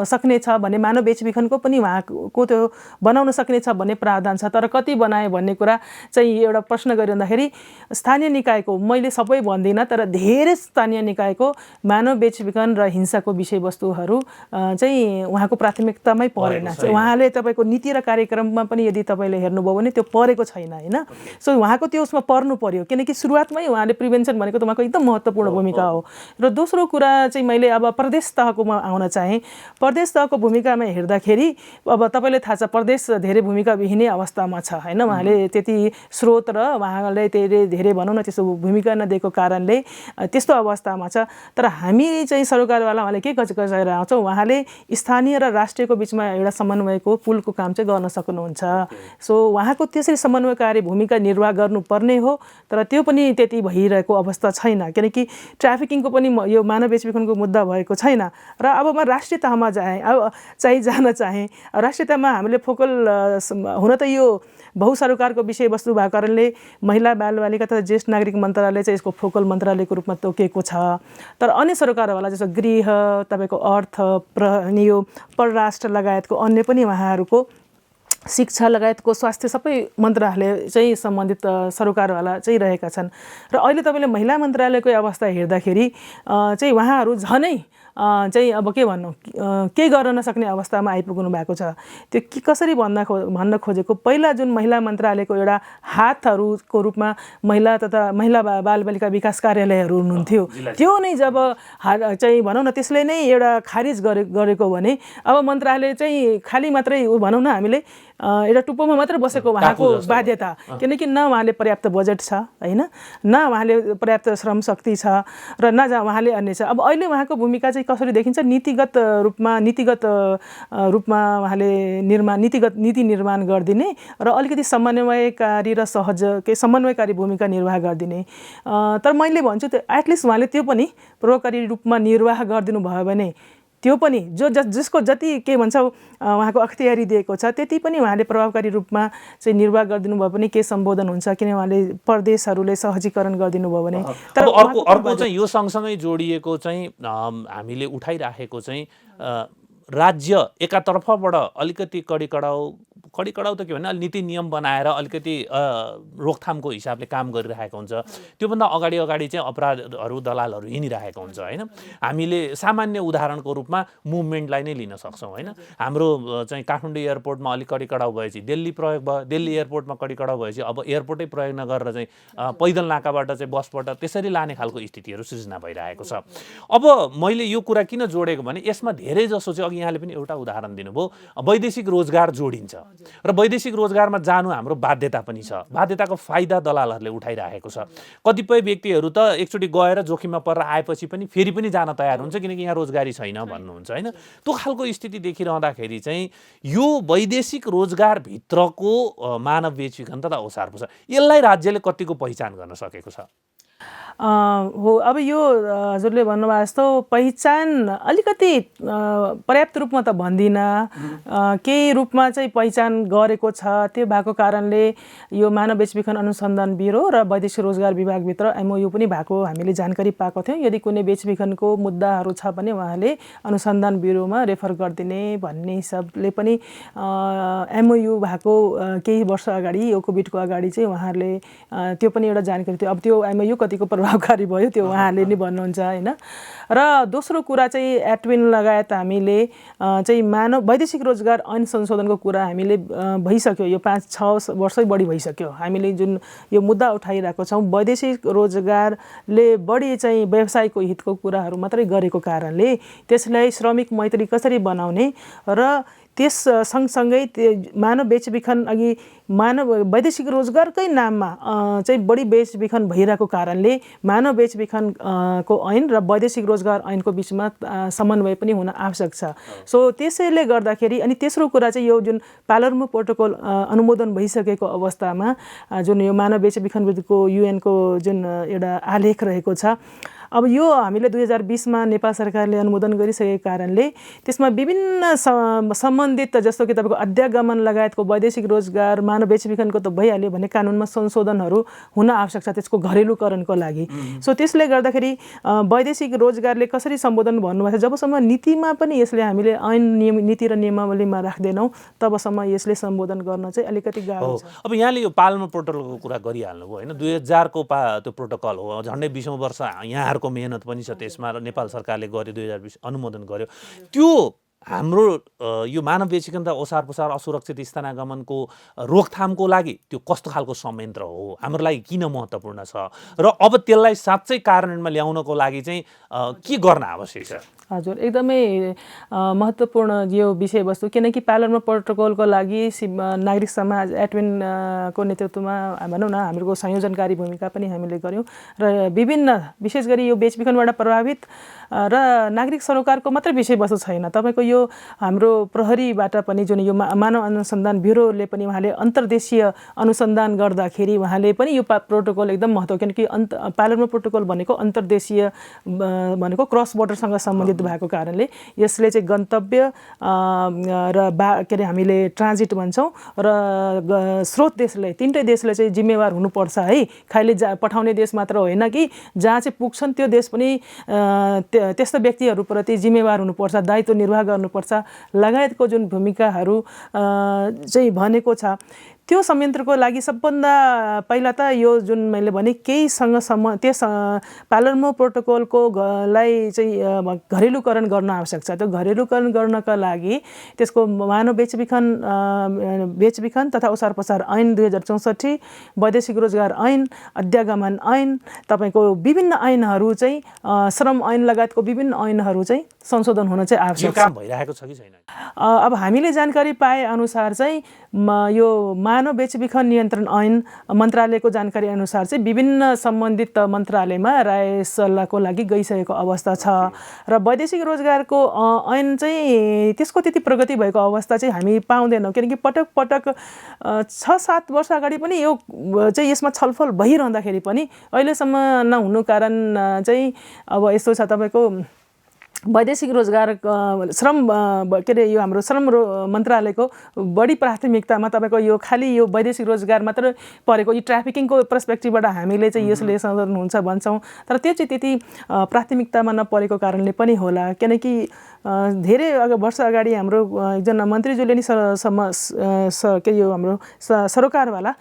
सक्ने छ भने मानव बेचबिखनको पनि उहाँको त्यो बनाउन सक्ने छ भन्ने प्रावधान छ। तर कति बनाए भन्ने कुरा चाहिँ एउटा प्रश्न गरिरहँदाखेरि स्थानीय निकायको, मैले सबै भन्दिनँ तर धेरै स्थानीय निकायको मानव बेचबिखन र हिंसाको विषयवस्तुहरू चाहिँ उहाँको प्राथमिकतामै परेन। उहाँले तपाईँको नीति र कार्यक्रममा पनि यदि तपाईँले हेर्नुभयो भने त्यो परेको छैन होइन। सो उहाँको त्यो उसमा पर्नु पर्यो किनकि सुरुवातमै उहाँले प्रिभेन्सन भनेको त उहाँको एकदम महत्त्वपूर्ण भूमिका हो। र दोस्रो कुरा चाहिँ मैले अब प्रदेश तहकोमा आउन चाहेँ। प्रदेश तहको भूमिकामा हेर्दाखेरि अब तपाईँले थाहा छ प्रदेश धेरै भूमिकाविहीनै अवस्थामा छ होइन। उहाँले त्यति स्रोत र उहाँले धेरै भनौँ न त्यस्तो भूमिका नदिएको कारणले त्यस्तो अवस्थामा छ। तर हामी चाहिँ सरकारवाला उहाँले के गरिरहेर आउँछौँ, उहाँले स्थानीय र राष्ट्रियको बिचमा एउटा समन्वयको पुलको काम चाहिँ गर्न सक्नुहुन्छ। सो उहाँको त्यसरी समन्वयकारी भूमिका निर्वाह गर्नुपर्ने हो। तर त्यो पनि त्यति भइरहेको अवस्था छैन किनकि ट्राफिकिङको पनि यो मानव बेचबिखनको मुद्दा भएको छैन। र अब म राष्ट्रिय तहमा जान चाहेँ। राष्ट्रिय तहमा हामीले फोकल हुन त यो बहुसरकारको विषयवस्तु भएको कारणले महिला बालबालिका तथा ज्येष्ठ नागरिक मन्त्रालय चाहिँ यसको फोकल मन्त्रालयको रूपमा तोकिएको छ। तर अन्य सरकारवाला जस्तो गृह, तपाईँको अर्थ, यो परराष्ट्र लगायतको अन्य पनि उहाँहरूको शिक्षा लगायतको स्वास्थ्य सबै मन्त्रालय चाहिँ सम्बन्धित सरकारवाला चाहिँ रहेका छन्। र अहिले तपाईँले महिला मन्त्रालयको अवस्था हेर्दाखेरि चाहिँ उहाँहरू झनै चाहिँ अब के भन्नु केही गर्न नसक्ने अवस्थामा आइपुग्नु भएको छ। त्यो कसरी भन्न खोजेको पहिला जुन महिला मन्त्रालयको एउटा हातहरूको रूपमा महिला तथा महिला बालबालिका विकास कार्यालयहरू हुनुहुन्थ्यो, त्यो नै जब चाहिँ भनौँ न त्यसले नै एउटा खारिज गरेको भने अब मन्त्रालय चाहिँ खाली मात्रै भनौँ न हामीले एउटा टुप्पोमा मात्र बसेको उहाँको बाध्यता किनकि न उहाँले पर्याप्त बजेट छ होइन, न उहाँले पर्याप्त श्रम शक्ति छ र न उहाँले अन्य छ। अब अहिले उहाँको भूमिका चाहिँ कसरी देखिन्छ नीतिगत रूपमा उहाँले नीति निर्माण गरिदिने र अलिकति समन्वयकारी र समन्वयकारी भूमिका निर्वाह गरिदिने। तर मैले भन्छु त्यो एटलिस्ट उहाँले त्यो पनि प्रभावकारी रूपमा निर्वाह गरिदिनु भयो भने त्यो पनि जसको जति के भन्छौँ उहाँको अख्तियारी दिएको छ त्यति पनि उहाँले प्रभावकारी रूपमा चाहिँ निर्वाह गरिदिनु भयो भने के सम्बोधन हुन्छ किन उहाँले प्रदेशहरूले सहजीकरण गरिदिनु भयो भने। तर अर्को चाहिँ यो सँगसँगै जोडिएको चाहिँ हामीले उठाइराखेको चाहिँ राज्य एकातर्फबाट अलिकति कडी कडाउ कडी कडाउ त के भने नीति नियम बनाएर अलिकति रोकथामको हिसाबले काम गरिरहेको हुन्छ। त्योभन्दा अगाडि चाहिँ अपराधहरू दलालहरू हिँडिरहेको हुन्छ होइन। हामीले सामान्य उदाहरणको रूपमा मुभमेन्टलाई नै लिन सक्छौँ होइन। हाम्रो चाहिँ काठमाडौँ एयरपोर्टमा अलिक कडी कडाउ भएपछि दिल्ली प्रयोग भयो, दिल्ली एयरपोर्टमा कडी कडाउ भएपछि अब एयरपोर्टै प्रयोग नगरेर चाहिँ पैदल नाकाबाट चाहिँ बसबाट त्यसरी लाने खालको स्थितिहरू सृजना भइरहेको छ। अब मैले यो कुरा किन जोडेको भने यसमा धेरै जसो चाहिँ अघि यहाँले पनि एउटा उदाहरण दिनुभयो, वैदेशिक रोजगार जोडिन्छ र वैदेशिक रोजगारमा जानु हाम्रो बाध्यता पनि छ। बाध्यताको फाइदा दलालहरूले उठाइरहेको छ। कतिपय व्यक्तिहरू त एकचोटि गएर जोखिममा परेर आएपछि पनि फेरि पनि जान तयार हुन्छ किनकि यहाँ रोजगारी छैन भन्नुहुन्छ होइन। त्यो खालको स्थिति देखिरहँदाखेरि चाहिँ यो वैदेशिक रोजगारभित्रको मानव बेचबिखन तथा ओसार पोसार यसलाई राज्यले कतिको पहिचान गर्न सकेको छ? हो, अब यो हजुरले भन्नुभएको जस्तो पहिचान अलिकति पर्याप्त रूपमा त भन्दिनँ, केही रूपमा चाहिँ पहिचान गरेको छ। त्यो भएको कारणले यो मानव बेचबिखन अनुसन्धान ब्युरो र वैदेशिक रोजगार विभागभित्र MOU पनि भएको हामीले जानकारी पाएको थियौँ। यदि कुनै बेचबिखनको मुद्दाहरू छ भने उहाँले अनुसन्धान ब्युरोमा रेफर गरिदिने भन्ने हिसाबले पनि MOU भएको केही वर्ष अगाडि यो कोभिडको अगाडि चाहिँ उहाँहरूले त्यो पनि एउटा जानकारी थियो। अब त्यो MOU कतिको प्रभावकारी भयो त्यो उहाँहरूले नै भन्नुहुन्छ होइन। र दोस्रो कुरा चाहिँ एटविन लगायत हामीले चाहिँ वैदेशिक रोजगार ऐन संशोधनको कुरा हामीले भइसक्यो, यो 5-6 वर्षै बढी भइसक्यो। हामीले जुन यो मुद्दा उठाइरहेको छौँ वैदेशिक रोजगारले बढी चाहिँ व्यवसायको हितको कुराहरू मात्रै गरेको कारणले त्यसलाई श्रमिक मैत्री कसरी बनाउने र त्यस सँगसँगै मानव बेचबिखन अघि वैदेशिक रोजगारकै नाममा चाहिँ बढी बेचबिखन भइरहेको कारणले मानव बेचबिखन को ऐन र वैदेशिक रोजगार ऐनको बिचमा समन्वय पनि हुन आवश्यक छ। सो त्यसैले गर्दाखेरि अनि तेस्रो कुरा चाहिँ यो जुन पालर्मो प्रोटोकल अनुमोदन भइसकेको अवस्थामा जुन यो मानव बेचबिखन विरुद्धको UN को जुन एउटा आलेख रहेको छ, अब यो हामीले 2020मा नेपाल सरकारले अनुमोदन गरिसकेको कारणले त्यसमा विभिन्न सम्बन्धित जस्तो कि तपाईँको अध्यागमन लगायतको वैदेशिक रोजगार मानव बेचबिखनको त भइहाल्यो भने कानुनमा संशोधनहरू हुन आवश्यक छ त्यसको घरेलुकरणको लागि। सो त्यसले गर्दाखेरि वैदेशिक रोजगारले कसरी सम्बोधन भन्नुभएको छ, जबसम्म नीतिमा पनि यसले हामीले ऐन नीति र नियमावलीमा राख्दैनौँ तबसम्म यसले सम्बोधन गर्न चाहिँ अलिकति गाह्रो छ। अब यहाँले यो पालर्मो प्रोटोकलको कुरा गरिहाल्नुभयो होइन। 2000 को त्यो प्रोटोकल हो, झन्डै 20औं वर्ष यहाँ को मेहनत पनि छ त्यसमा र नेपाल सरकारले गर्यो 2020 अनुमोदन गर्यो। त्यो हाम्रो यो मानव बेचबिखन तथा ओसार पोसार असुरक्षित स्थानागमनको रोकथामको लागि त्यो कस्तो खालको संयन्त्र हो, हाम्रो लागि किन महत्त्वपूर्ण छ र अब त्यसलाई साँच्चै कार्यान्वयनमा ल्याउनको लागि चाहिँ के गर्न आवश्यक छ? हजुर, एकदमै महत्त्वपूर्ण यो विषयवस्तु, किनकि पालर्मो प्रोटोकलको लागि नागरिक समाज एटविनको नेतृत्वमा भनौँ न हाम्रो संयोजनकारी भूमिका पनि हामीले गऱ्यौँ र विभिन्न विशेष गरी यो बेचबिखनबाट प्रभावित र नागरिक सरोकारको मात्रै विषयवस्तु छैन, तपाईँको यो हाम्रो प्रहरीबाट पनि जुन यो मानव अनुसन्धान ब्युरोले पनि उहाँले अन्तर्देशीय अनुसन्धान गर्दाखेरि उहाँले पनि यो प्रोटोकल एकदम महत्त्व, किनकि पालर्मो प्रोटोकल भनेको अन्तर्देशीय भनेको क्रस बोर्डरसँग सम्बन्धित भएको कारणले यसले चाहिँ गन्तव्य र के अरे हामीले ट्रान्जिट भन्छौँ र स्रोत देशले तीनटै देशले चाहिँ जिम्मेवार हुनुपर्छ है। खालि पठाउने देश मात्र होइन कि जहाँ चाहिँ पुग्छन् त्यो देश पनि त्यस्ता व्यक्तिहरूप्रति जिम्मेवार हुनुपर्छ, दायित्व निर्वाह गर्नुपर्छ लगायतको जुन भूमिकाहरू चाहिँ भनेको छ। त्यो संयन्त्रको लागि सबभन्दा पहिला त यो जुन मैले भने केहीसँग त्यस पालर्मो प्रोटोकलको लाई चाहिँ घरेलुकरण गर्न आवश्यक छ। त्यो घरेलुकरण गर्नका लागि त्यसको मानव बेचबिखन तथा ओसार पसार ऐन 2064, वैदेशिक रोजगार ऐन, अध्यागमन ऐन, तपाईँको विभिन्न ऐनहरू चाहिँ श्रम ऐन लगायतको विभिन्न ऐनहरू चाहिँ संशोधन हुन चाहिँ आवश्यक छ। भइरहेको छ कि छैन? अब हामीले जानकारी पाए अनुसार चाहिँ यो मानव बेचबिखन नियन्त्रण ऐन मन्त्रालयको जानकारी अनुसार चाहिँ विभिन्न सम्बन्धित मन्त्रालयमा राय सल्लाहको लागि गइसकेको अवस्था छ र वैदेशिक रोजगारको ऐन चाहिँ त्यसको त्यति प्रगति भएको अवस्था चाहिँ हामी पाउँदैनौँ, किनकि पटक पटक 6-7 वर्ष अगाडि पनि यो चाहिँ यसमा छलफल भइरहँदाखेरि पनि अहिलेसम्म नहुनु कारण चाहिँ अब यस्तो छ, तपाईँको वैदेशिक रोजगार श्रम के अरे यो हाम्रो श्रम मन्त्रालयको बढी प्राथमिकतामा तपाईँको यो खालि यो वैदेशिक रोजगार मात्र परेको, यो ट्राफिकिङको पर्सपेक्टिभबाट हामीले चाहिँ यसले संशोधन हुन्छ भन्छौँ तर त्यो चाहिँ त्यति प्राथमिकतामा नपरेको कारणले पनि होला, किनकि धेरै वर्ष अगाडि हाम्रो एकजना मन्त्रीज्यूले नि के यो हाम्रो सरोकारवाला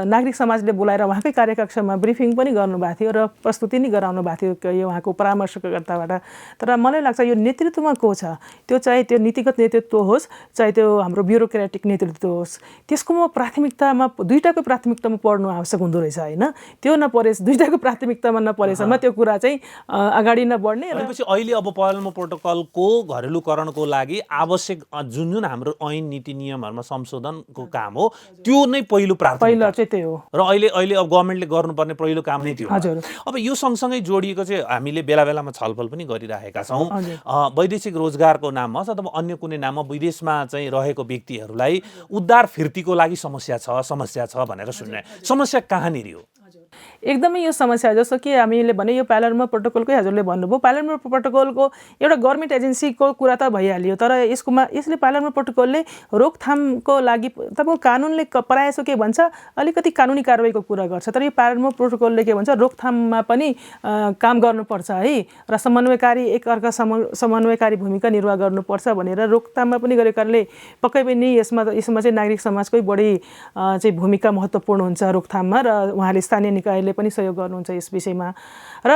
नागरिक समाजले बोलाएर उहाँकै कार्यकक्षमा ब्रिफिङ पनि गर्नुभएको थियो र प्रस्तुति नै गराउनु भएको थियो यो उहाँको परामर्शकर्ताबाट। तर मलाई लाग्छ यो नेतृत्वमा को छ, त्यो चाहे त्यो नीतिगत नेतृत्व होस् चाहे त्यो हाम्रो ब्युरोक्रेटिक नेतृत्व होस्, त्यसको प्राथमिकतामा दुईटाको प्राथमिकतामा पढ्नु आवश्यक हुँदो रहेछ होइन। त्यो नपरेस्, दुईटाको प्राथमिकतामा नपरेसम्म त्यो कुरा चाहिँ अगाडि नबढ्ने। भनेपछि अहिले अब पाल्मो प्रोटोकलको घरेलुकरणको लागि आवश्यक जुन जुन हाम्रो ऐन नीति नियमहरूमा संशोधनको काम हो त्यो नै पहिलो प्राथमिकता चाहिँ त्यही हो र अहिले अब गभर्मेन्टले गर्नुपर्ने पहिलो काम नै त्यो। हजुर। अब यो सँगसँगै जोडिएको चाहिँ हामीले बेला बेलामा छलफल पनि गरिरहेका छौँ वैदेशिक रोजगारको नाममा अथवा अन्य कुनै नाममा विदेशमा चाहिँ रहेको व्यक्तिहरूलाई उद्धार फिर्तीको लागि समस्या छ भनेर सुन्ने समस्या कहाँनिर हो? एकदमै यो समस्या जस्तो कि हामीले भने यो पालर्मो प्रोटोकलकै हजुरले भन्नुभयो पालर्मो प्रोटोकलको एउटा गभर्मेन्ट एजेन्सीको कुरा त भइहाल्यो, तर यसले पालर्मो प्रोटोकलले रोकथामको लागि तपाईँको कानुनले प्रायः के भन्छ अलिकति कानुनी कारबाहीको कुरा गर्छ, तर यो पालर्मो प्रोटोकलले के भन्छ रोकथाममा पनि काम गर्नुपर्छ है र समन्वयकारी एकअर्का समन्वयकारी भूमिका निर्वाह गर्नुपर्छ भनेर रोकथाममा पनि गरेको कारणले पक्कै पनि यसमा चाहिँ नागरिक समाजकै बढी चाहिँ भूमिका महत्त्वपूर्ण हुन्छ रोकथाममा र उहाँले स्थानीय निकायले पनि सहयोग गर्नुहुन्छ यस विषयमा। र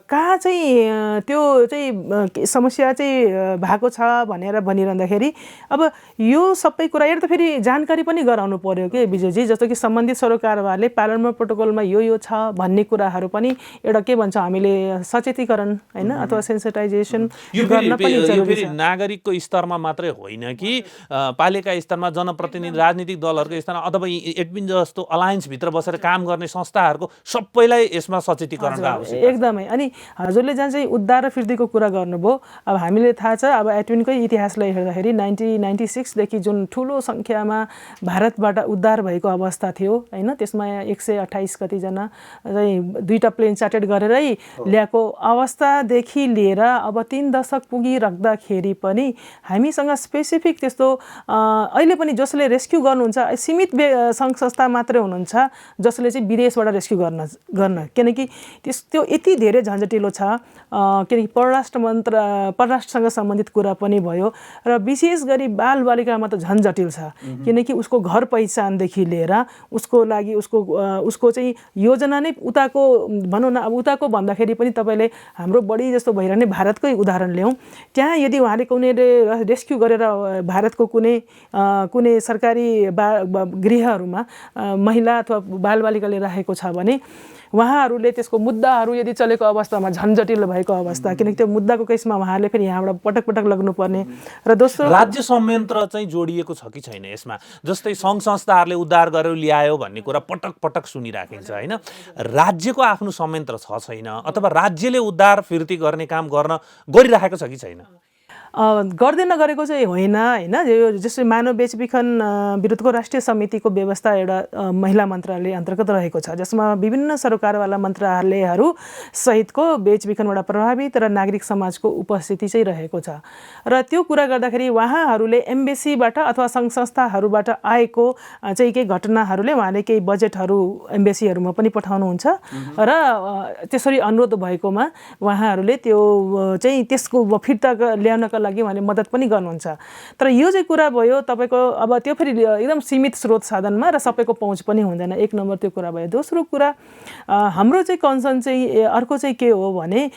कहाँ चाहिँ त्यो चाहिँ समस्या चाहिँ भएको छ भनेर भनिरहँदाखेरि अब यो सबै कुरा एउटा त फेरि जानकारी पनि गराउनु पर्यो कि विजयजी, जस्तो कि सम्बन्धित सरोकारवाले पालर्मो प्रोटोकलमा यो छ भन्ने कुराहरू पनि एउटा के भन्छ हामीले सचेतीकरण होइन अथवा सेन्सिटाइजेसन गर्न पनि जरुरी छ। नागरिकको स्तरमा मात्रै होइन कि पालिका स्तरमा जनप्रतिनिधि राजनीतिक दलहरूको स्तरमा अथवा एडमिन जस्तो अलायन्सभित्र बसेर काम गर्ने संस्थाहरूको सबैलाई यसमा सचेतीकरणको आवश्यकता। एकदमै। अनि हजुरले जहाँ चाहिँ उद्धार र फिर्तीको कुरा गर्नुभयो, अब हामीले थाहा छ अब एटविनकै इतिहासलाई हेर्दाखेरि 1996 जुन ठुलो सङ्ख्यामा भारतबाट उद्धार भएको अवस्था थियो होइन, त्यसमा 128 कतिजना चाहिँ 2टा प्लेन चार्टेड गरेरै ल्याएको अवस्थादेखि लिएर अब 3 दशक पुगिराख्दाखेरि पनि हामीसँग स्पेसिफिक त्यस्तो अहिले पनि जसले रेस्क्यु गर्नुहुन्छ सीमित सङ्घ संस्था मात्रै हुनुहुन्छ जसले चाहिँ विदेशबाट रेस्क्यु गर्न किनकि त्यो यति धेरै झन्झटिलो छ किनकि परराष्ट्रसँग सम्बन्धित कुरा पनि भयो र विशेष गरी बालबालिकामा त झन् जटिल छ किनकि उसको घर पहिचानदेखि लिएर उसको लागि उसको चाहिँ योजना नै उताको भनौँ न अब उताको भन्दाखेरि पनि तपाईँले हाम्रो बढी जस्तो भइरहने भारतकै उदाहरण ल्याउँ, त्यहाँ यदि उहाँले कुनैले रेस्क्यु गरेर भारतको कुनै सरकारी गृहहरूमा महिला अथवा बालबालिकाले राखेको छ भने उहाँहरूले त्यसको मुद्दाहरू यदि चलेको अवस्थामा झन्झटिलो भएको अवस्था किनकि त्यो मुद्दाको केसमा उहाँहरूले फेरि यहाँबाट पटक पटक लग्नुपर्ने र दोस्रो राज्य संयन्त्र चाहिँ जोडिएको छ कि छैन यसमा? जस्तै सङ्घ संस्थाहरूले उद्धार गरेर ल्यायो भन्ने कुरा पटक पटक सुनिराखिन्छ होइन, राज्यको आफ्नो संयन्त्र छ छैन अथवा राज्यले उद्धार फिर्ती गर्ने काम गरिराखेको छ कि छैन? गर्दै नगरेको चाहिँ होइन यो जस्तै मानव बेचबिखन विरुद्धको राष्ट्रिय समितिको व्यवस्था एउटा महिला मन्त्रालय अन्तर्गत रहेको छ जसमा विभिन्न सरोकारवाला मन्त्रालयहरू सहितको बेचबिखनबाट प्रभावित र नागरिक समाजको उपस्थिति चाहिँ रहेको छ र त्यो कुरा गर्दाखेरि उहाँहरूले एम्बेसीबाट अथवा सङ्घ संस्थाहरूबाट आएको चाहिँ केही घटनाहरूले उहाँले केही बजेटहरू एम्बेसीहरूमा पनि पठाउनुहुन्छ र त्यसरी अनुरोध भएकोमा उहाँहरूले त्यो चाहिँ त्यसको फिर्ता ल्याउनका लागि उहाँले मद्दत पनि गर्नुहुन्छ। तर यो चाहिँ कुरा भयो तपाईँको अब त्यो फेरि एकदम सीमित स्रोत साधनमा र सबैको पहुँच पनि हुँदैन, एक नम्बर त्यो कुरा भयो। दोस्रो कुरा हाम्रो चाहिँ कन्सर्न चाहिँ अर्को चाहिँ के हो भने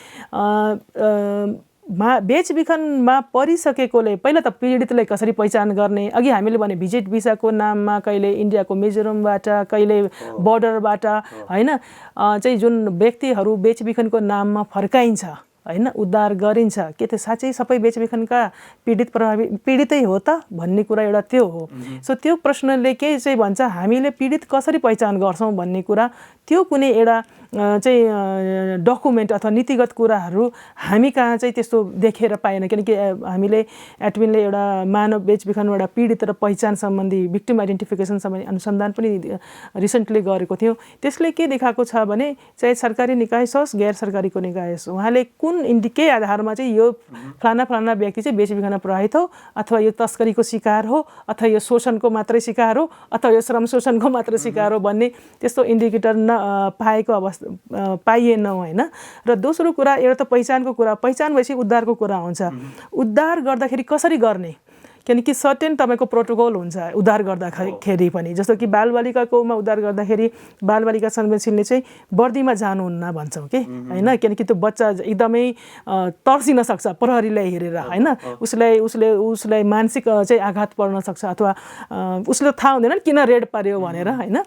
बेचबिखनमा परिसकेकोले पहिला त पीडितलाई कसरी पहिचान गर्ने, अघि हामीले भने भिजिट भिसाको नाममा कहिले इन्डियाको मिजोरमबाट कहिले बोर्डरबाट होइन चाहिँ जुन व्यक्तिहरू बेचबिखनको नाममा फर्काइन्छ होइन उद्धार गरिन्छ, के त्यो साँच्चै सबै बेचबिखनका पीडितै हो त भन्ने कुरा एउटा त्यो हो। सो त्यो प्रश्नले के चाहिँ भन्छ हामीले पीडित कसरी पहिचान गर्छौँ भन्ने कुरा त्यो कुनै एउटा चाहिँ डकुमेन्ट अथवा नीतिगत कुराहरू हामी कहाँ चाहिँ त्यस्तो देखेर पाएन किनकि हामीले एटविनले एउटा मानव बेचबिखनबाट पीडित र पहिचान सम्बन्धी भिक्टिम आइडेन्टिफिकेसन सम्बन्धी अनुसन्धान पनि रिसेन्टली गरेको थियो। त्यसले के देखाएको छ भने चाहे सरकारी निकाय होस् गैर सरकारीको निकाय होस् उहाँले कुन के आधारमा चाहिँ यो फलाना व्यक्ति चाहिँ बेचबिखनमा प्रभावित हो अथवा यो तस्करीको शिकार हो अथवा यो शोषणको मात्रै शिकार हो अथवा यो श्रम शोषणको मात्रै शिकार हो भन्ने त्यस्तो इन्डिकेटर पाएको अवस्था पाइएन होइन। र दोस्रो कुरा एउटा त पहिचानको कुरा, पहिचान भएपछि उद्धारको कुरा आउँछ। उद्धार गर्दाखेरि कसरी गर्ने, किनकि सर्टेन तपाईँको प्रोटोकल हुन्छ उद्धार गर्दाखेरि पनि। जस्तो कि बालबालिकाकोमा उद्धार गर्दाखेरि बालबालिका संवेदनशीलले चाहिँ वर्दीमा जानुहुन्न भन्छौँ कि होइन, किनकि त्यो बच्चा एकदमै तर्सिन सक्छ प्रहरीलाई हेरेर होइन, उसलाई मानसिक चाहिँ आघात पर्न सक्छ, अथवा उसले थाहा हुँदैन किन रेड पार्यो भनेर होइन,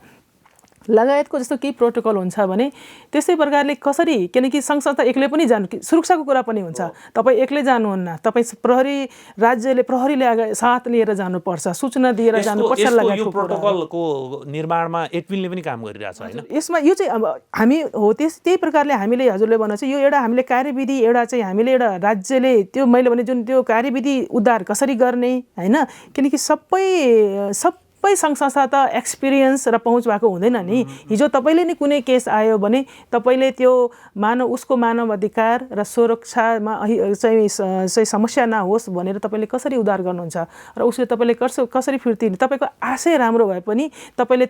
लगायतको जस्तो केही प्रोटोकल हुन्छ भने त्यस्तै प्रकारले कसरी, किनकि सङ्घ संस्था एक्लै पनि जानु, सुरक्षाको कुरा पनि हुन्छ, तपाईँ एक्लै जानुहुन्न, तपाईँ प्रहरीले साथ लिएर जानुपर्छ, सूचना दिएर जानुपर्छ। यो प्रोटोकलको निर्माणमा एडमिनले पनि काम गरिरहेछ होइन। यसमा यो चाहिँ अब हामी हो त्यही प्रकारले हामीले हजुरले भन्नु चाहिँ यो एउटा हामीले कार्यविधि एउटा चाहिँ हामीले एउटा राज्यले त्यो मैले भने जुन त्यो कार्यविधि उद्धार कसरी गर्ने होइन, किनकि सबै सङ्घ संस्था त एक्सपिरियन्स र पहुँच भएको हुँदैन नि। हिजो तपाईँले नि कुनै केस आयो भने तपाईँले त्यो उसको मानव अधिकार र सुरक्षामा चाहिँ समस्या नहोस् भनेर तपाईँले कसरी उद्धार गर्नुहुन्छ, र उसले तपाईँले कसरी फिर्ती, तपाईँको आशय राम्रो भए पनि तपाईँले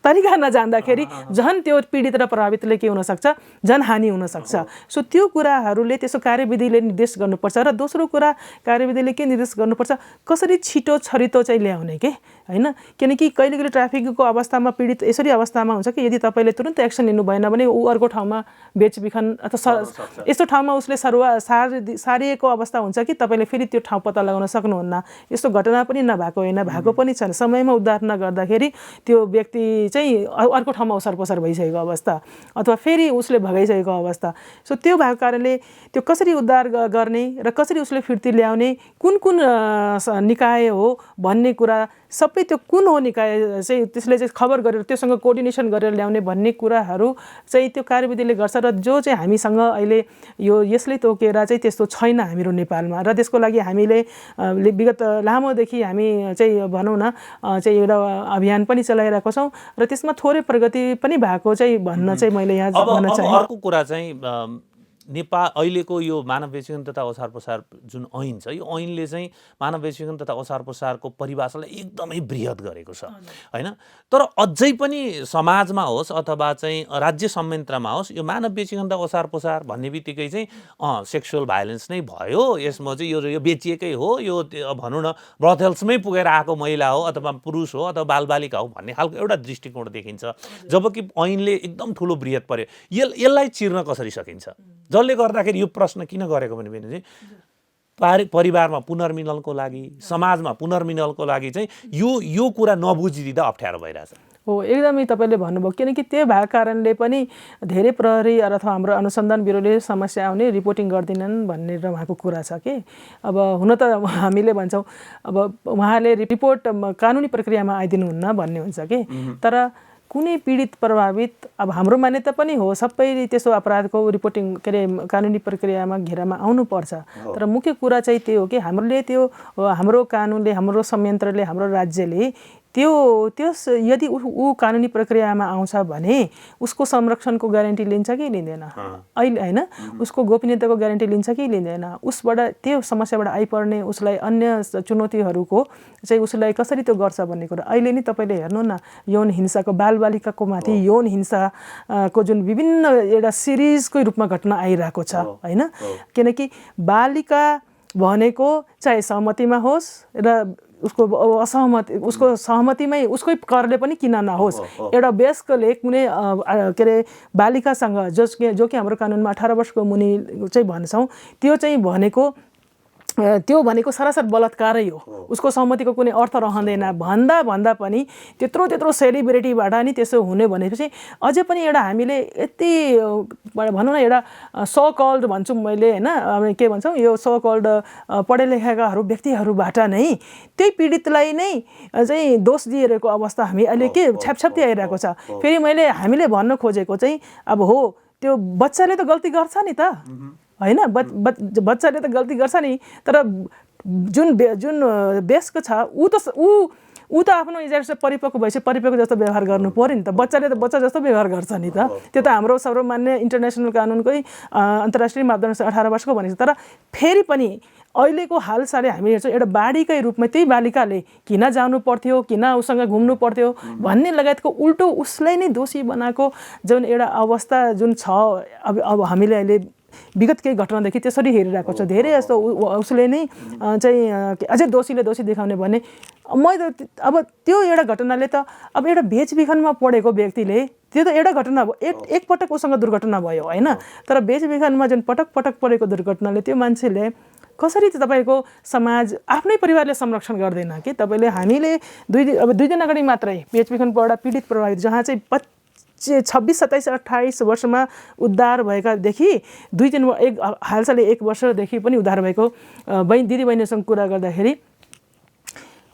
तरिका नजान्दाखेरि झन् त्यो पीडित र प्रभावितले के हुनसक्छ, झन् हानि हुनसक्छ। सो त्यो कुराहरूले त्यसो कार्यविधिले निर्देश गर्नुपर्छ। र दोस्रो कुरा कार्यविधिले के निर्देश गर्नुपर्छ, कसरी छिटो छरितो चाहिँ ल्याउने के होइन, किनकि कहिले कहिले ट्राफिकको अवस्थामा पीडित यसरी अवस्थामा हुन्छ कि यदि तपाईँले तुरन्त एक्सन लिनु भएन भने ऊ अर्को ठाउँमा बेचबिखन अथवा यस्तो ठाउँमा उसले सारिएको अवस्था हुन्छ कि तपाईँले फेरि त्यो ठाउँ पत्ता लगाउन सक्नुहुन्न। यस्तो घटना पनि नभएको होइन, भएको पनि छैन, समयमा उद्धार नगर्दाखेरि त्यो व्यक्ति चाहिँ अर्को ठाउँमा ओसारपसार भइसकेको अवस्था अथवा फेरि उसले भगाइसकेको अवस्था। सो त्यो भएको कारणले त्यो कसरी उद्धार गर्ने र कसरी उसले फिर्ती ल्याउने, कुन कुन निकाय हो भन्ने कुरा सबै, त्यो कुन हो निकाय चाहिँ त्यसले चाहिँ खबर गरेर त्योसँग कोअर्डिनेसन गरेर ल्याउने भन्ने कुराहरू चाहिँ त्यो कार्यविधिले गर्छ। र जो चाहिँ हामीसँग अहिले यसले तोकेर चाहिँ त्यस्तो छैन हाम्रो नेपालमा, र त्यसको लागि हामीले विगत लामोदेखि हामी चाहिँ भनौँ न चाहिँ एउटा अभियान पनि चलाइरहेको छौँ, र त्यसमा थोरै प्रगति पनि भएको चाहिँ भन्न चाहिँ मैले यहाँ भन्न चाहेँ। अर्को कुरा चाहिँ नेपाल अहिलेको यो मानव बेचबिखन तथा ओसार पसार जुन ऐन छ, यो ऐनले चाहिँ मानव बेचबिखन तथा ओसार पसारको परिभाषालाई एकदमै बृहत गरेको छ होइन। तर अझै पनि समाजमा होस् अथवा चाहिँ राज्य संयन्त्रमा होस् यो मानव बेचबिखन तथा ओसार पसार भन्ने बित्तिकै चाहिँ सेक्सुअल भाइलेन्स नै भयो, यसमा चाहिँ यो बेचिएकै हो, यो भनौँ न ब्रथेल्समै पुगेर आएको महिला हो अथवा पुरुष हो अथवा बालबालिका हो भन्ने खालको एउटा दृष्टिकोण देखिन्छ, जबकि ऐनले एकदम ठुलो बृहत पर्यो। यसलाई चिर्न कसरी सकिन्छ, जसले गर्दाखेरि यो प्रश्न किन गरेको भने चाहिँ परिवारमा पुनर्मिलनको लागि, समाजमा पुनर्मिलनको लागि चाहिँ यो कुरा नबुझिदिँदा अप्ठ्यारो भइरहेछ। हो, एकदमै तपाईँले भन्नुभयो, किनकि त्यो भएको कारणले पनि धेरै प्रहरी अथवा हाम्रो अनुसन्धान ब्युरोले समस्या आउने रिपोर्टिङ गर्दैनन् भन्ने उहाँको कुरा छ कि। अब हुन त हामीले भन्छौँ अब उहाँले रिपोर्ट कानुनी प्रक्रियामा आइदिनुहुन्न भन्ने हुन्छ कि, तर कुनै पीडित प्रभावित अब हाम्रो मान्यता पनि हो सबै त्यस्तो अपराधको रिपोर्टिङ के अरे कानुनी प्रक्रियामा घेरामा आउनुपर्छ। तर मुख्य कुरा चाहिँ त्यही हो कि हाम्रो कानुनले, हाम्रो संयन्त्रले, हाम्रो राज्यले त्यस यदि ऊ कानुनी प्रक्रियामा आउँछ भने उसको संरक्षणको ग्यारेन्टी लिन्छ कि लिँदैन अहिले होइन, उसको गोपनीयताको ग्यारेन्टी लिन्छ कि लिँदैन, उसबाट त्यो समस्याबाट आइपर्ने उसलाई अन्य चुनौतीहरूको चाहिँ उसलाई कसरी त्यो गर्छ भन्ने कुरा। अहिले नि तपाईँले हेर्नु न यौन हिंसाको, बालबालिकाको माथि यौन हिंसाको जुन विभिन्न एउटा सिरिजकै रूपमा घटना आइरहेको छ होइन, किनकि बालिका भनेको चाहे सहमतिमा होस् र उसको सहमतिमै उसकै करले पनि किन नहोस्, एउटा वयस्कले कुनै के अरे बालिकासँग जो कि हाम्रो कानुनमा 18 वर्षको मुनि चाहिँ भन्छौँ, त्यो चाहिँ भनेको सरासर बलात्कारै हो, उसको सहमतिको कुनै अर्थ रहँदैन भन्दा पनि त्यत्रो सेलिब्रिटीबाट नि त्यसो हुने भनेपछि अझै पनि एउटा हामीले यति भनौँ न एउटा सो कल्ड भन्छु मैले होइन, के भन्छौँ यो सो कल्ड पढे लेखेकाहरू व्यक्तिहरूबाट नै त्यही पीडितलाई नै चाहिँ दोष दिइरहेको अवस्था हामी अहिले के छ्यापछ्याप्ती आइरहेको छ। फेरि हामीले भन्न खोजेको चाहिँ अब हो त्यो बच्चाले त गल्ती गर्छ नि त होइन, बच्चाले त गल्ती गर्छ नि, तर जुन वयस्क छ ऊ त आफ्नो एजबाट परिपक्व भएपछि परिपक्व जस्तो व्यवहार गर्नु पर्यो नि त, बच्चाले त बच्चा जस्तो व्यवहार गर्छ नि त, त्यो त हाम्रो सर्वमान्य इन्टरनेसनल कानुनकै अन्तर्राष्ट्रिय मापदण्ड 18 वर्षको भनेको छ। तर फेरि पनि अहिलेको हालसाले हामी हेर्छौँ एउटा बाढीकै रूपमा त्यही बालिकाले किन जानु पर्थ्यो, किन उसँग घुम्नु पर्थ्यो भन्ने लगायतको उल्टो उसलाई नै दोषी बनाएको जुन एउटा अवस्था जुन छ, अब हामीले अहिले विगत केही घटनादेखि त्यसरी हेरिरहेको छ। धेरै जस्तो उसले नै चाहिँ अझै दोषीले दोषी देखाउने भने अब त्यो एउटा घटनाले त अब एउटा बेचबिखनमा पढेको व्यक्तिले त्यो त एउटा घटना भयो, एकपटक उसँग दुर्घटना भयो होइन, तर बेचबिखनमा जुन पटक पटक परेको दुर्घटनाले त्यो मान्छेले कसरी त तपाईँको समाज आफ्नै परिवारले संरक्षण गर्दैन कि। तपाईँले हामीले दुई दिन अगाडि मात्रै बेचबिखनबाट पीडित प्रभावित जहाँ चाहिँ 26, 27, 28 वर्षमा उद्धार भएकादेखि हालसालै 1 वर्षदेखि पनि उद्धार भएको दिदीबहिनीसँग कुरा गर्दाखेरि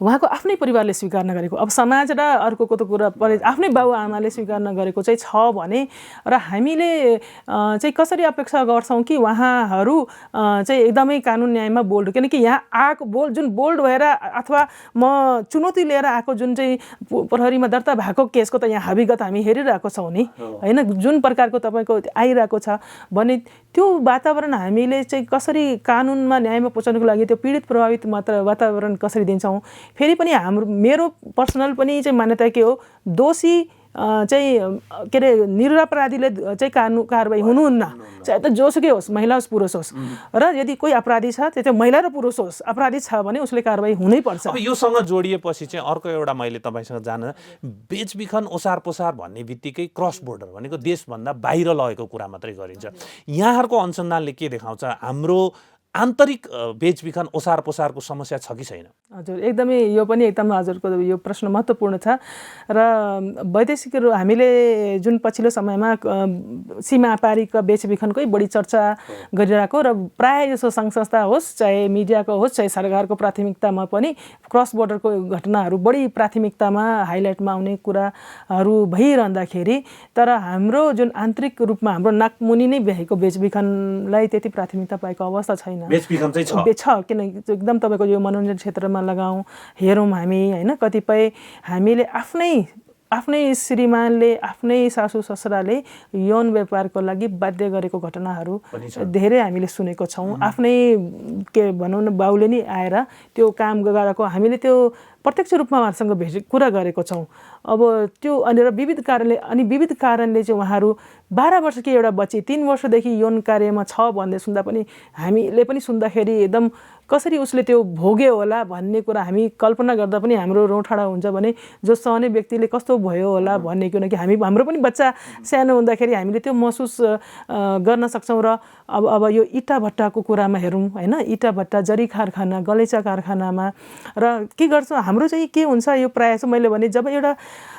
उहाँको आफ्नै परिवारले स्वीकार नगरेको, अब समाज र अर्कोको त कुरा आफ्नै बाबुआमाले स्वीकार नगरेको चाहिँ छ भने, र हामीले चाहिँ कसरी अपेक्षा गर्छौँ कि उहाँहरू चाहिँ एकदमै कानुन न्यायमा बोल्ड, किनकि यहाँ आएको जुन बोल्ड भएर अथवा म चुनौती लिएर आएको जुन चाहिँ प्रहरीमा दर्ता भएको केसको त यहाँ हकीकत हामी हेरिरहेको छौँ नि होइन, जुन प्रकारको तपाईँको आइरहेको छ भने त्यो वातावरण हामीले चाहिँ कसरी कानुनमा न्यायमा पुर्याउनको लागि त्यो पीडित प्रभावित मात्र वातावरण कसरी दिन्छौँ। फेरि पनि मेरो पर्सनल पनि चाहिँ मान्यता के हो, दोषी चाहिँ के अरे निरपराधीले चाहिँ कारबाही हुनुहुन्न, चाहे त जोसुकै होस्, महिला होस् पुरुष होस्, र यदि कोही अपराधी छ त्यो महिला र पुरुष होस्, अपराधी छ भने उसले कारबाही हुनै पर्छ। अब योसँग जोडिएपछि चाहिँ अर्को एउटा मैले तपाईँसँग जान्न, बेचबिखन ओसार पोसार भन्ने बित्तिकै क्रस बोर्डर भनेको देशभन्दा बाहिर लगेको कुरा मात्रै गरिन्छ। यहाँहरूको अनुसन्धानले के देखाउँछ, हाम्रो आन्तरिक बेचबिखन ओसार पोसारको समस्या छ कि छैन? हजुर, एकदमै यो पनि एकदम हजुरको यो प्रश्न महत्त्वपूर्ण छ। र वैदेशिक हामीले जुन पछिल्लो समयमा सीमा पारीका बेचबिखनकै बढी चर्चा गरिरहेको, र प्रायः जसो सङ्घ संस्था होस्, चाहे मिडियाको होस्, चाहे सरकारको प्राथमिकतामा पनि क्रस बोर्डरको घटनाहरू बढी प्राथमिकतामा हाइलाइटमा आउने कुराहरू भइरहँदाखेरि, तर हाम्रो जुन आन्तरिक रूपमा हाम्रो नाकमुनि नै भएको बेचबिखनलाई त्यति प्राथमिकता पाएको अवस्था छैन। बेचबिखन चाहिँ छ किनकि एकदम तपाईँको यो मनोरञ्जन क्षेत्रमा लगाउँ हेरौँ हामी होइन, कतिपय हामीले आफ्नै श्रीमानले आफ्नै सासू ससुराले यौन व्यापारको लागि बाध्य गरेको घटनाहरू धेरै हामीले सुनेको छौँ। आफ्नै के भनौँ न बाउले नै आएर त्यो काम गरेको हामीले त्यो प्रत्यक्ष रूपमा उहाँहरूसँग कुरा गरेको छौँ। अब त्यो अनि विविध कारणले चाहिँ उहाँहरू 12 वर्षकी एउटा बच्ची 3 वर्षदेखि यौन कार्यमा छ भन्दै सुन्दा पनि हामीले पनि सुन्दाखेरि एकदम कसरी उसले त्यो भोग्यो होला भन्ने कुरा हामी कल्पना गर्दा पनि हाम्रो रौँठाडा हुन्छ भने जो सहने व्यक्तिले कस्तो भयो होला भन्ने, किनकि हाम्रो पनि बच्चा सानो हुँदाखेरि हामीले त्यो महसुस गर्न सक्छौँ। र अब यो इँटा भट्टाको कुरामा हेरौँ होइन, इँटा भट्टा, जरी कारखाना, गलैँचा कारखानामा र के गर्छ हाम्रो चाहिँ के हुन्छ, यो प्रायः चाहिँ मैले भने जब एउटा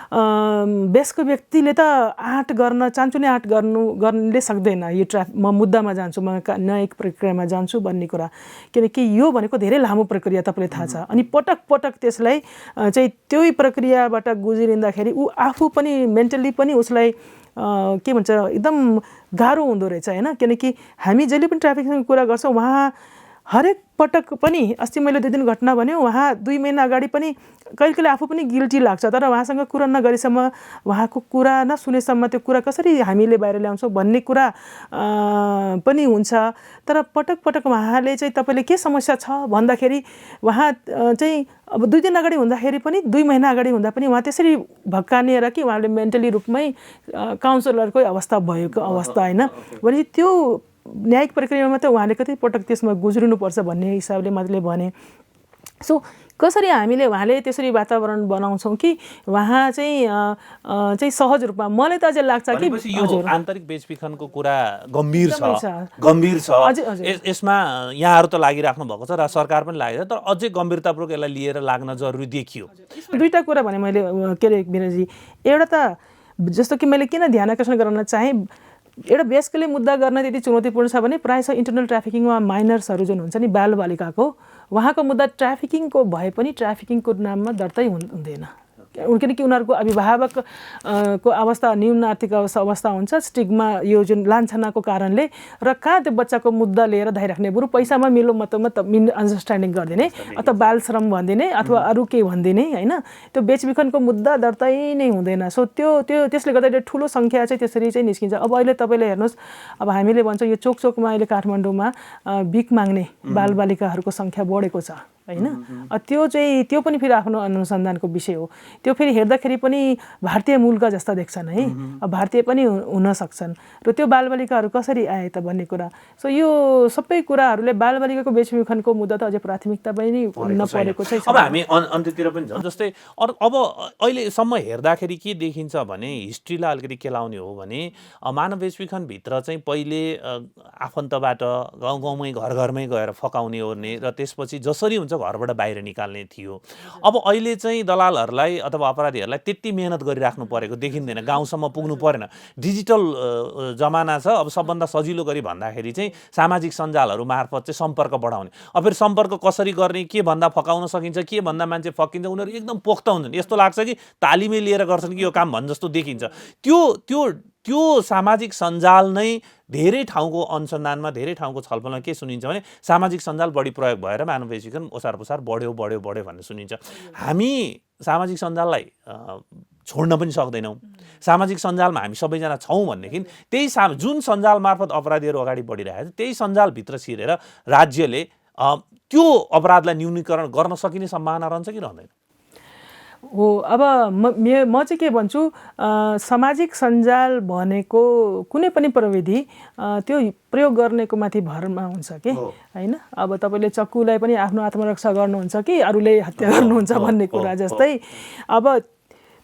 वयस्क व्यक्तिले त आँट गर्न चान्चुने आँट गर्नले सक्दैन, यो म मुद्दामा जान्छु, म न्यायिक प्रक्रियामा जान्छु भन्ने कुरा, किनकि यो भनेको धेरै लामो प्रक्रिया तपाईँलाई थाहा छ। अनि पटक पटक त्यसलाई चाहिँ त्यही प्रक्रियाबाट गुज्रिँदाखेरि ऊ आफू पनि मेन्टली पनि उसलाई के भन्छ एकदम गाह्रो हुँदो रहेछ होइन, किनकि हामी जहिले पनि ट्राफिकसँग कुरा गर्छौँ उहाँ हरेक पटक पनि, अस्ति मैले 2 दिन घटना भन्यो, उहाँ 2 महिना अगाडि पनि कहिले आफू पनि गिल्टी लाग्छ, तर उहाँसँग कुरा नगरेसम्म, उहाँको कुरा नसुनेसम्म त्यो कुरा कसरी हामीले बाहिर ल्याउँछौँ भन्ने कुरा पनि हुन्छ। तर पटक पटक उहाँले चाहिँ तपाईँले के समस्या छ भन्दाखेरि उहाँ चाहिँ अब 2 दिन अगाडि हुँदाखेरि पनि 2 महिना अगाडि हुँदा पनि उहाँ त्यसरी भक्कानिएर कि उहाँले मेन्टली रूपमै काउन्सलरकै अवस्था भएको अवस्था होइन भने त्यो न्यायिक प्रक्रियामा त उहाँले कति पटक त्यसमा गुज्रिनुपर्छ भन्ने हिसाबले मैले भने। सो कसरी हामीले उहाँले त्यसरी वातावरण बनाउँछौँ कि उहाँ चाहिँ सहज रूपमा, मलाई त अझै लाग्छ कि यो आन्तरिक बेचबिखनको कुरा गम्भीर छ। यसमा यहाँहरू त लागिराख्नु भएको छ र सरकार पनि लागेको छ, तर अझै गम्भीरतापूर्वक यसलाई लिएर लाग्न जरुरी देखियो। 2टा कुरा भने मैले के अरे बिरजी, एउटा त जस्तो कि मैले किन ध्यान आकर्षण गर्न चाहेँ, एउटा वयस्कले मुद्दा गर्न त्यति चुनौतीपूर्ण छ भने प्रायः इन्टरनल ट्राफिकिङमा माइनर्सहरू जुन हुन्छ नि बालबालिकाको, उहाँको मुद्दा ट्राफिकिङको भए पनि ट्राफिकिङको नाममा दर्तै हुँदैन, किनकि उनीहरूको अभिभावक को अवस्था न्यून आर्थिक अवस्था हुन्छ, स्टिग्मा यो जुन लान्छनाको कारणले, र कहाँ त्यो बच्चाको मुद्दा लिएर धाइराख्ने, बरु पैसामा मिलो मतमा अन्डरस्ट्यान्डिङ गरिदिने अथवा बाल श्रम भनिदिने अथवा अरू केही भनिदिने होइन, त्यो बेचबिखनको मुद्दा दर्तै नै हुँदैन। सो त्यसले गर्दा ठुलो सङ्ख्या चाहिँ त्यसरी चाहिँ निस्किन्छ। अब अहिले तपाईँले हेर्नुहोस्, अब हामीले भन्छौँ यो चोकमा अहिले काठमाडौँमा भिख माग्ने बालबालिकाहरूको सङ्ख्या बढेको छ होइन। त्यो पनि फेरि आफ्नो अनुसन्धानको विषय हो। त्यो फेरि हेर्दाखेरि पनि भारतीय मूलका जस्ता देख्छन् है, भारतीय पनि हुन सक्छन्, र त्यो बालबालिकाहरू कसरी आए त भन्ने कुरा। सो यो सबै कुराहरूले बालबालिकाको बेचबिखनको मुद्दा त अझै प्राथमिकता पनि हुन परेको छ। अब हामी अन्त्यतिर पनि छौँ, जस्तै अब अहिलेसम्म हेर्दाखेरि के देखिन्छ भने हिस्ट्रीलाई अलिकति केलाउने हो भने मानव बेचबिखनभित्र चाहिँ पहिले आफन्तबाट गाउँमै घरमै गएर फकाउने ओर्ने र त्यसपछि जसरी हुन्छ घरबाट बाहिर निकाल्ने थियो। अब अहिले चाहिँ दलालहरूलाई अथवा अपराधीहरूलाई त्यति मेहनत गरिराख्नु परेको देखिँदैन, गाउँसम्म पुग्नु परेन। डिजिटल जमाना छ, अब सबभन्दा सजिलो गरी भन्दाखेरि चाहिँ सामाजिक सञ्जालहरू मार्फत चाहिँ सम्पर्क बढाउने। अब फेरि सम्पर्क कसरी गर्ने, के भन्दा फकाउन सकिन्छ, के भन्दा मान्छे फकिन्छ, उनीहरू एकदम पोख्त हुन्छन्। यस्तो लाग्छ कि तालिमै लिएर गर्छन् कि यो काम भन् जस्तो देखिन्छ। त्यो सामाजिक सञ्जाल नै धेरै ठाउँको अनुसन्धानमा, धेरै ठाउँको छलफलमा के सुनिन्छ भने सामाजिक सञ्जाल बढी प्रयोग भएर मानव बेचबिखन ओसार पसार बढ्यो भन्ने सुनिन्छ। हामी सामाजिक सञ्जाललाई छोड्न पनि सक्दैनौँ। सामाजिक सञ्जालमा हामी सबैजना छौँ भनेदेखि त्यही जुन सञ्जाल मार्फत अपराधीहरू अगाडि बढिरहेको छ त्यही सञ्जालभित्र छिरेर राज्यले त्यो अपराधलाई न्यूनीकरण गर्न सकिने सम्भावना रहन्छ कि रहँदैन? हो, अब म चाहिँ के भन्छु, सामाजिक सञ्जाल भनेको कुनै पनि प्रविधि त्यो प्रयोग गर्नेको माथि भरमा हुन्छ कि होइन। अब तपाईँले चक्कुलाई पनि आफ्नो आत्मरक्षा गर्नुहुन्छ कि अरूले हत्या गर्नुहुन्छ भन्ने कुरा जस्तै, अब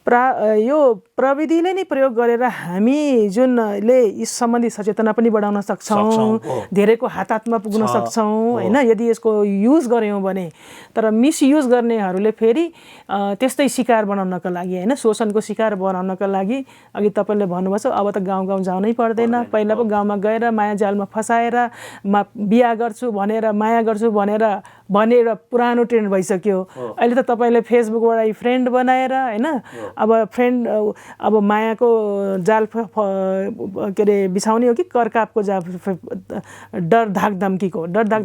यो प्रविधिले नै प्रयोग गरेर हामी जुनले यस सम्बन्धी सचेतना पनि बढाउन सक्छौँ, धेरैको हातमा पुग्न सक्छौँ होइन, यदि यसको युज गऱ्यौँ भने। तर मिसयुज गर्नेहरूले फेरि त्यस्तै शिकार बनाउनका लागि होइन, शोषणको शिकार बनाउनका लागि, अघि तपाईँले भन्नुभएको छ अब त गाउँ जानै पर्दैन। पहिला पो गाउँमा गएर माया जालमा फसाएर बिहा गर्छु भनेर, माया गर्छु भनेर पुरानो ट्रेन्ड भइसक्यो। अहिले त तपाईँले फेसबुकबाट फ्रेन्ड बनाएर होइन, अब मायाको जाल के अरे बिछाउने हो कि करकापको जाल, डर धाक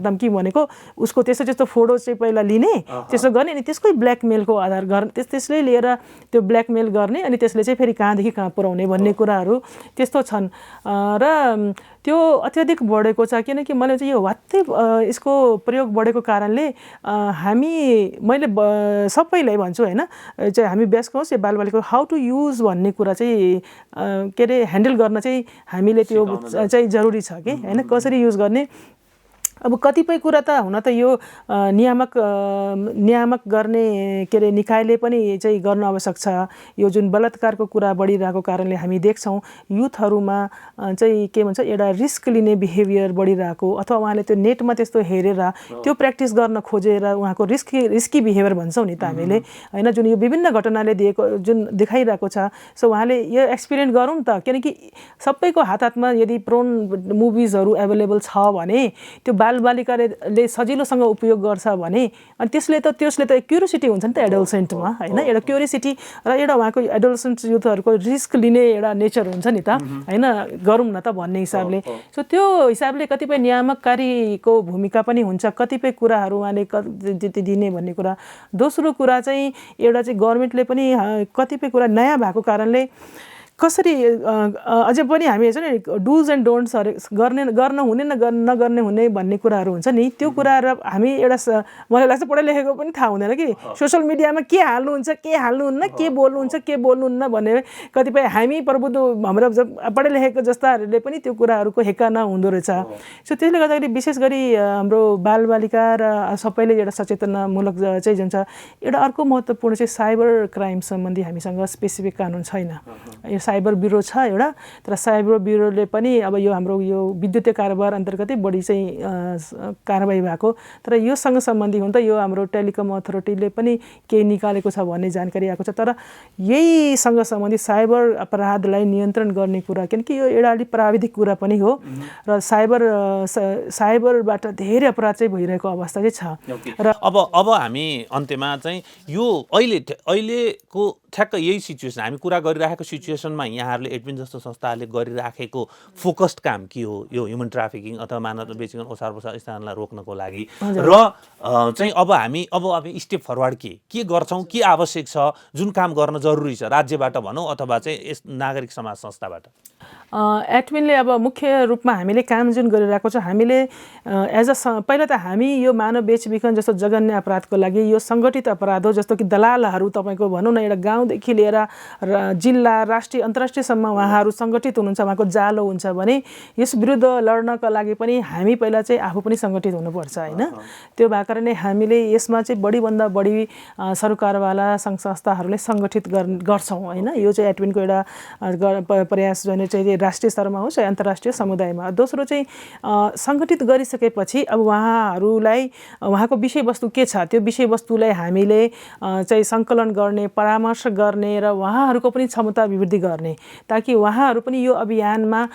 धम्की भनेको उसको त्यस्तो फोटो चाहिँ पहिला लिने, त्यसो गर्ने, अनि त्यसकै ब्ल्याकमेलको आधार त्यसले लिएर त्यो ब्ल्याकमेल गर्ने, अनि त्यसले चाहिँ फेरि कहाँदेखि कहाँ पुर्याउने भन्ने कुराहरू त्यस्तो छन्। र त्यो अत्यधिक बढेको छ, किनकि मैले चाहिँ यो वात्तै यसको प्रयोग बढेको कारणले मैले सबैलाई भन्छु होइन, चाहिँ हामी व्यस्क होस् या बालबालिका हाउ टु युज भन्ने कुरा चाहिँ के अरे ह्यान्डल गर्न चाहिँ हामीले त्यो चाहिँ जरुरी छ कि होइन, कसरी युज गर्ने। अब कतिपय कुरा त हुन त यो नियामक गर्ने के अरे निकायले पनि चाहिँ गर्न आवश्यक छ। यो जुन बलात्कारको कुरा बढिरहेको कारणले हामी देख्छौँ युथहरूमा चाहिँ के भन्छ एउटा रिस्क लिने बिहेभियर बढिरहेको, अथवा उहाँले त्यो नेटमा त्यस्तो हेरेर त्यो प्र्याक्टिस गर्न खोजेर उहाँको रिस्की बिहेभियर भन्छौँ नि त हामीले होइन, जुन यो विभिन्न घटनाले जुन देखाइरहेको छ। सो उहाँले यो एक्सपिरियन्स गरौँ त, किनकि सबैको हातमा यदि प्रोन मुभिजहरू एभाइलेबल छ भने त्यो बालबालिकाले सजिलोसँग उपयोग गर्छ भने, अनि त्यसले त क्युरियोसिटी हुन्छ नि त एडोलसेन्टमा होइन, एउटा क्युरियोसिटी र एउटा उहाँको एडोलसेन्ट युथहरूको रिस्क लिने एउटा नेचर हुन्छ नि त होइन, गरौँ न त भन्ने हिसाबले। सो त्यो हिसाबले कतिपय नियामककारीको भूमिका पनि हुन्छ, कतिपय कुराहरू उहाँले दिने भन्ने कुरा। दोस्रो कुरा चाहिँ एउटा चाहिँ गभर्मेन्टले पनि कतिपय कुरा नयाँ भएको कारणले कसरी अझै पनि हामी हेर्छौँ नि डुज एन्ड डोन्ट्सहरू गर्न हुने नगर्ने हुने भन्ने कुराहरू हुन्छ नि, त्यो कुराहरू हामी एउटा मलाई लाग्छ पढे लेखेको पनि थाहा हुँदैन कि सोसियल मिडियामा के हाल्नुहुन्छ के हाल्नुहुन्न, के बोल्नुहुन्छ के बोल्नुहुन्न भनेर कतिपय हामी प्रबुद्ध हाम्रो पढे लेखेको जस्ताहरूले पनि त्यो कुराहरूको हेक्का नहुँदो रहेछ। सो त्यसले गर्दाखेरि विशेष गरी हाम्रो बालबालिका र सबैले एउटा सचेतनामूलक चाहिँ जुन छ। एउटा अर्को महत्त्वपूर्ण चाहिँ साइबर क्राइम सम्बन्धी हामीसँग स्पेसिफिक कानुन छैन। साइबर ब्युरो छ एउटा, तर साइबर ब्युरोले पनि अब यो हाम्रो यो विद्युतीय कारोबार अन्तर्गतै बढी चाहिँ कारबाही भएको, तर योसँग सम्बन्धी हुन त यो हाम्रो टेलिकम अथोरिटीले पनि केही निकालेको छ भन्ने जानकारी आएको छ। तर यहीसँग सम्बन्धित साइबर अपराधलाई नियन्त्रण गर्ने कुरा, किनकि यो एउटा अलिक प्राविधिक कुरा पनि हो र साइबरबाट धेरै अपराध चाहिँ भइरहेको अवस्था चाहिँ छ। र अब हामी अन्त्यमा चाहिँ यो अहिलेको ठ्याक्क यही सिचुएसन हामी कुरा गरिराखेको सिचुएसनमा यहाँहरूले एडमिन जस्तो संस्थाहरूले गरिराखेको फोकस्ड काम के हो यो ह्युमन ट्राफिकिङ अथवा मानव बेचिकन ओसार पसार स्थानलाई रोक्नको लागि र चाहिँ अब हामी स्टेप फरवर्ड के गर्छौँ, के आवश्यक छ, जुन काम गर्न जरुरी छ राज्यबाट भनौँ अथवा चाहिँ यस नागरिक समाज संस्थाबाट? एडमिनले अब मुख्य रूपमा हामीले काम जुन गरिरहेको छ, हामीले पहिला त हामी यो मानव बेचबिखन जस्तो जघन्य अपराधको लागि यो सङ्गठित अपराध हो, जस्तो कि दलालहरू तपाईँको भनौँ न एउटा गाउँदेखि लिएर जिल्ला राष्ट्रिय अन्तर्राष्ट्रियसम्म उहाँहरू सङ्गठित हुनुहुन्छ, उहाँको जालो हुन्छ भने यस विरुद्ध लड्नका लागि पनि हामी पहिला चाहिँ आफू पनि सङ्गठित हुनुपर्छ होइन। त्यो भएको कारणले हामीले यसमा चाहिँ बढीभन्दा बढी सरकारवाला सङ्घ संस्थाहरूले सङ्गठित गर्छौँ होइन। यो चाहिँ एडमिनको एउटा प्रयास जुन चाहिँ राष्ट्रिय स्तरमा होस् या अन्तर्राष्ट्रिय समुदायमा। दोस्रो चाहिँ सङ्गठित गरिसकेपछि अब उहाँहरूलाई उहाँको विषयवस्तु के छ त्यो विषयवस्तुलाई हामीले चाहिँ सङ्कलन गर्ने, परामर्श गर्ने र उहाँहरूको पनि क्षमता अभिवृद्धि गर्ने, ताकि उहाँहरू पनि यो अभियानमा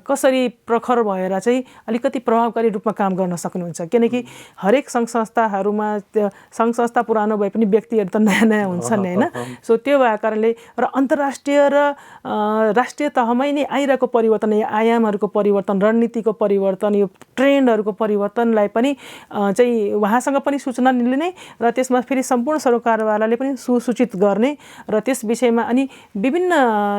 कसरी प्रखर भएर चाहिँ अलिकति प्रभावकारी रूपमा काम गर्न सक्नुहुन्छ। किनकि हरेक सङ्घ संस्थाहरूमा त्यो सङ्घ संस्था पुरानो भए पनि व्यक्तिहरू त नयाँ नयाँ हुन्छन् होइन। सो त्यो भएको कारणले र अन्तर्राष्ट्रिय र राष्ट्रिय तहमै नै आइरहेको परिवर्तन, यो आयामहरूको परिवर्तन, रणनीतिको परिवर्तन, यो ट्रेन्डहरूको परिवर्तनलाई पनि चाहिँ उहाँसँग पनि सूचना लिने र त्यसमा फेरि सम्पूर्ण सरकारवालाले पनि सुसूचित गर्ने र त्यस विषयमा अनि विभिन्न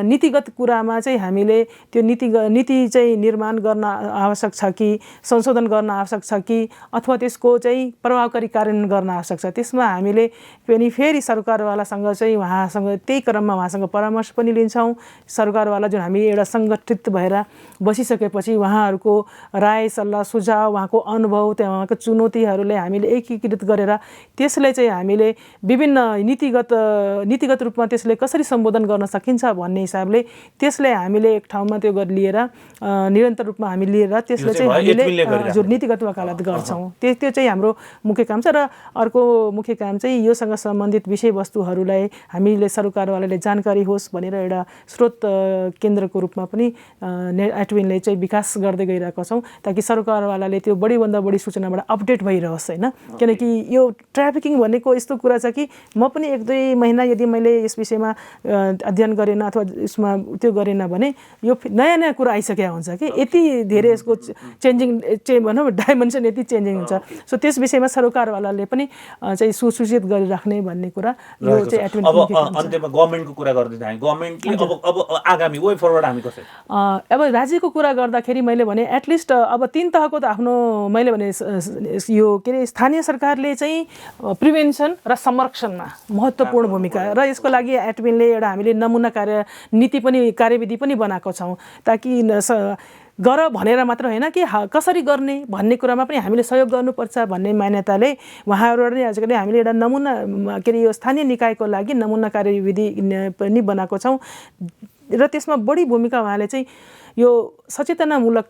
नीतिगत कुरामा चाहिँ हामीले त्यो नीति चाहिँ निर्माण गर्न आवश्यक छ कि संशोधन गर्न आवश्यक छ कि अथवा त्यसको चाहिँ प्रभावकारी कार्यान्वयन गर्न आवश्यक छ, त्यसमा हामीले पनि फेरि सरकारवालासँग चाहिँ उहाँसँग त्यही क्रममा उहाँसँग परामर्श पनि लिन्छौँ। सरकारवाला जुन हामी एउटा सङ्गठित भएर बसिसकेपछि उहाँहरूको राय सल्लाह सुझाव, उहाँको अनुभव, त्यहाँ उहाँको चुनौतीहरूले हामीले एकीकृत गरेर त्यसलाई चाहिँ हामीले विभिन्न नीतिगत रूपमा त्यसले कसरी सम्बोधन गर्न सकिन्छ भन्ने हिसाबले त्यसलाई हामीले एक ठाउँमा त्यो लिएर निरन्तर रूपमा हामी लिएर त्यसलाई चाहिँ हामीले जो नीतिगत वकालत गर्छौँ त्यो चाहिँ हाम्रो मुख्य काम छ। र अर्को मुख्य काम चाहिँ योसँग सम्बन्धित विषयवस्तुहरूलाई हामीले सरकारवालाले जानकारी होस् भनेर एउटा स्रोत केन्द्रको रूपमा पनि एडमिनले चाहिँ विकास गर्दै गइरहेको छौँ, ताकि सरकारवालाले त्यो बढीभन्दा बढी सूचनाबाट अपडेट भइरहोस् होइन। किनकि यो ट्राफिकिङ भनेको यस्तो कुरा छ कि म पनि 1-2 महिना यदि मैले यस विषयमा अध्ययन गरेन अथवा यसमा त्यो गरेन भने यो नयाँ नयाँ कुरा आइसकेको हुन्छ कि यति धेरै यसको भनौँ डाइमेन्सन यति चेन्जिङ हुन्छ। सो त्यस विषयमा सरकारवालाले पनि चाहिँ सुसूचित गरिराख्ने भन्ने कुरा यो चाहिँ एडमिन। अब अन्त्यमा गभर्नमेन्टको कुरा गर्दै थिएँ, गभर्नमेन्टले अब आगामी वे फरवर्ड हामी कसरी अब राज्यको कुरा गर्दाखेरि मैले भने एटलिस्ट अब 3 तहको त आफ्नो मैले भने यो के अरे स्थानीय सरकारले चाहिँ प्रिभेन्सन र संरक्षणमा महत्त्वपूर्ण भूमिका र यसको लागि एडमिनले एउटा हामीले नमुना कार्यविधि पनि बनाएको छौँ, ताकि गर भनेर मात्र होइन कि कसरी गर्ने भन्ने कुरामा पनि हामीले सहयोग गर्नुपर्छ भन्ने मान्यताले उहाँहरूले आजकल हामीले एउटा नमुना के अरे यो स्थानीय निकायको लागि नमुना कार्यविधि पनि बनाएको छौँ र त्यसमा बढी भूमिका उहाँले चाहिँ यो सचेतनामूलक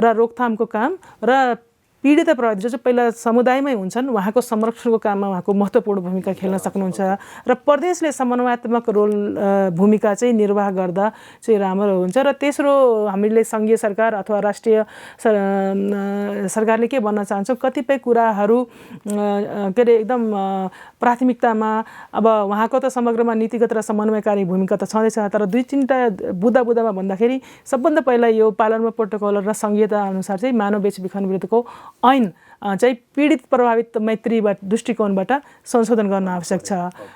र रोकथामको काम र पीडित प्रभावित जो चाहिँ पहिला समुदायमै हुन्छन् उहाँको संरक्षणको काममा उहाँको महत्त्वपूर्ण भूमिका खेल्न सक्नुहुन्छ र प्रदेशले समन्वयात्मक भूमिका चाहिँ निर्वाह गर्दा चाहिँ राम्रो हुन्छ। र तेस्रो हामीले सङ्घीय सरकार अथवा राष्ट्रिय सरकारले के भन्न चाहन्छौँ, कतिपय कुराहरू के अरे एकदम प्राथमिकतामा अब उहाँको त समग्रमा नीतिगत र समन्वयकारी भूमिका त छँदैछ, तर 2-3टा बुदामा भन्दाखेरि सबभन्दा पहिला यो पालनमा प्रोटोकल र सङ्घीयता अनुसार चाहिँ मानव बेचबिखन विरुद्धको ऐन चाहिँ पीडित प्रभावित मैत्री दृष्टिकोणबाट संशोधन गर्न आवश्यक छ।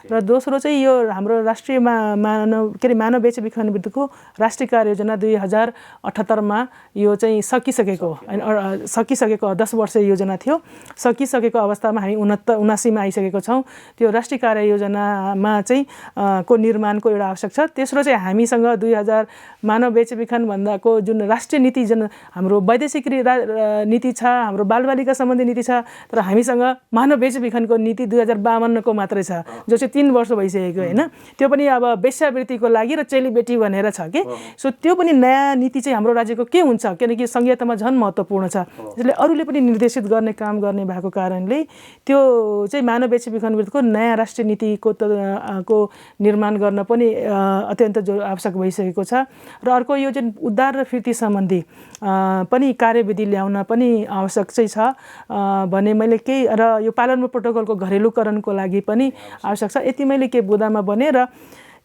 र दोस्रो चाहिँ यो हाम्रो राष्ट्रिय मानव बेचबिखन विरुद्धको राष्ट्रिय कार्ययोजना 2078मा यो चाहिँ सकिसकेको 10 वर्ष योजना थियो, सकिसकेको अवस्थामा हामी 79मा आइसकेको छौँ। त्यो राष्ट्रिय कार्ययोजनामा चाहिँ को निर्माणको एउटा आवश्यक छ। तेस्रो चाहिँ हामीसँग 2000 मानव बेचबिखन भन्दाको जुन राष्ट्रिय नीति जुन हाम्रो वैदेशिक नीति छ, हाम्रो बालबालिका सम्बन्धी नीति छ, तर हामीसँग मानव बेचबिखनको नीति 2052को मात्रै छ, जो चाहिँ 3 वर्ष भइसकेको होइन। त्यो पनि अब वेश्यावृत्तिको लागि र चेलीबेटी भनेर छ कि। सो त्यो पनि नयाँ नीति चाहिँ हाम्रो राज्यको के हुन्छ, किनकि संहितामा झन् महत्त्वपूर्ण छ, त्यसले अरूले पनि निर्देशित गर्ने काम गर्ने भएको कारणले त्यो चाहिँ मानव बेचबिखन विरुद्धको नयाँ राष्ट्रिय नीतिको को निर्माण गर्न पनि अत्यन्त आवश्यक भइसकेको छ। र अर्को यो जुन उद्धार र फिर्ती सम्बन्धी पनि कार्यविधि ल्याउन पनि आवश्यक चाहिँ छ। भने मैले केही र यो पालनमा प्रोटोकलको घरेलुकरणको लागि पनि आवश्यक छ। यति मैले के बुदामा भने र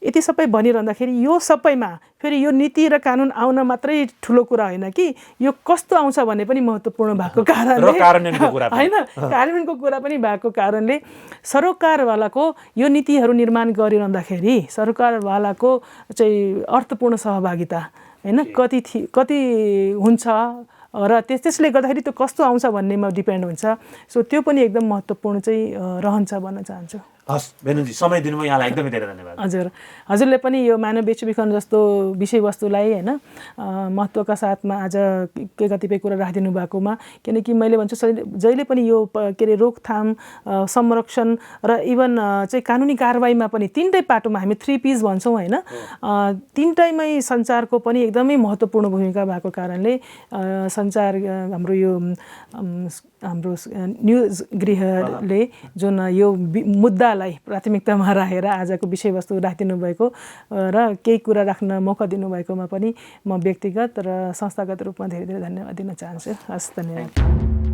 यति सबै भनिरहँदाखेरि यो सबैमा फेरि यो नीति र कानुन आउन मात्रै ठुलो कुरा होइन कि यो कस्तो आउँछ भन्ने पनि महत्त्वपूर्ण भएको कारणले होइन, कार्यान्वयनको कुरा पनि भएको कारणले सरकारवालाको यो नीतिहरू निर्माण गरिरहँदाखेरि सरकारवालाको चाहिँ अर्थपूर्ण सहभागिता होइन कति हुन्छ र त्यसले गर्दाखेरि त्यो कस्तो आउँछ भन्नेमा डिपेन्ड हुन्छ। सो त्यो पनि एकदम महत्त्वपूर्ण चाहिँ रहन्छ भन्न चाहन्छु। हस् बेनुजी, समय दिनुभयो, यहाँलाई एकदमै धेरै धन्यवाद। हजुरले पनि यो मानव बेचबिखन जस्तो विषयवस्तुलाई होइन महत्त्वका साथमा आज के कतिपय कुरा राखिदिनु भएकोमा, किनकि मैले भन्छु जहिले पनि यो के अरे रोकथाम, संरक्षण र इभन चाहिँ कानुनी कारबाहीमा पनि तिनटै पाटोमा हामी 3 Ps भन्छौँ होइन, तिनटैमै सञ्चारको पनि एकदमै महत्त्वपूर्ण भूमिका भएको कारणले सञ्चार हाम्रो यो हाम्रो न्युज गृहले जुन यो मुद्दालाई प्राथमिकतामा राखेर आजको विषयवस्तु राखिदिनु भएको र केही कुरा राख्न मौका दिनुभएकोमा पनि म व्यक्तिगत र संस्थागत रूपमा धेरै धेरै धन्यवाद दिन चाहन्छु। हस्, धन्यवाद।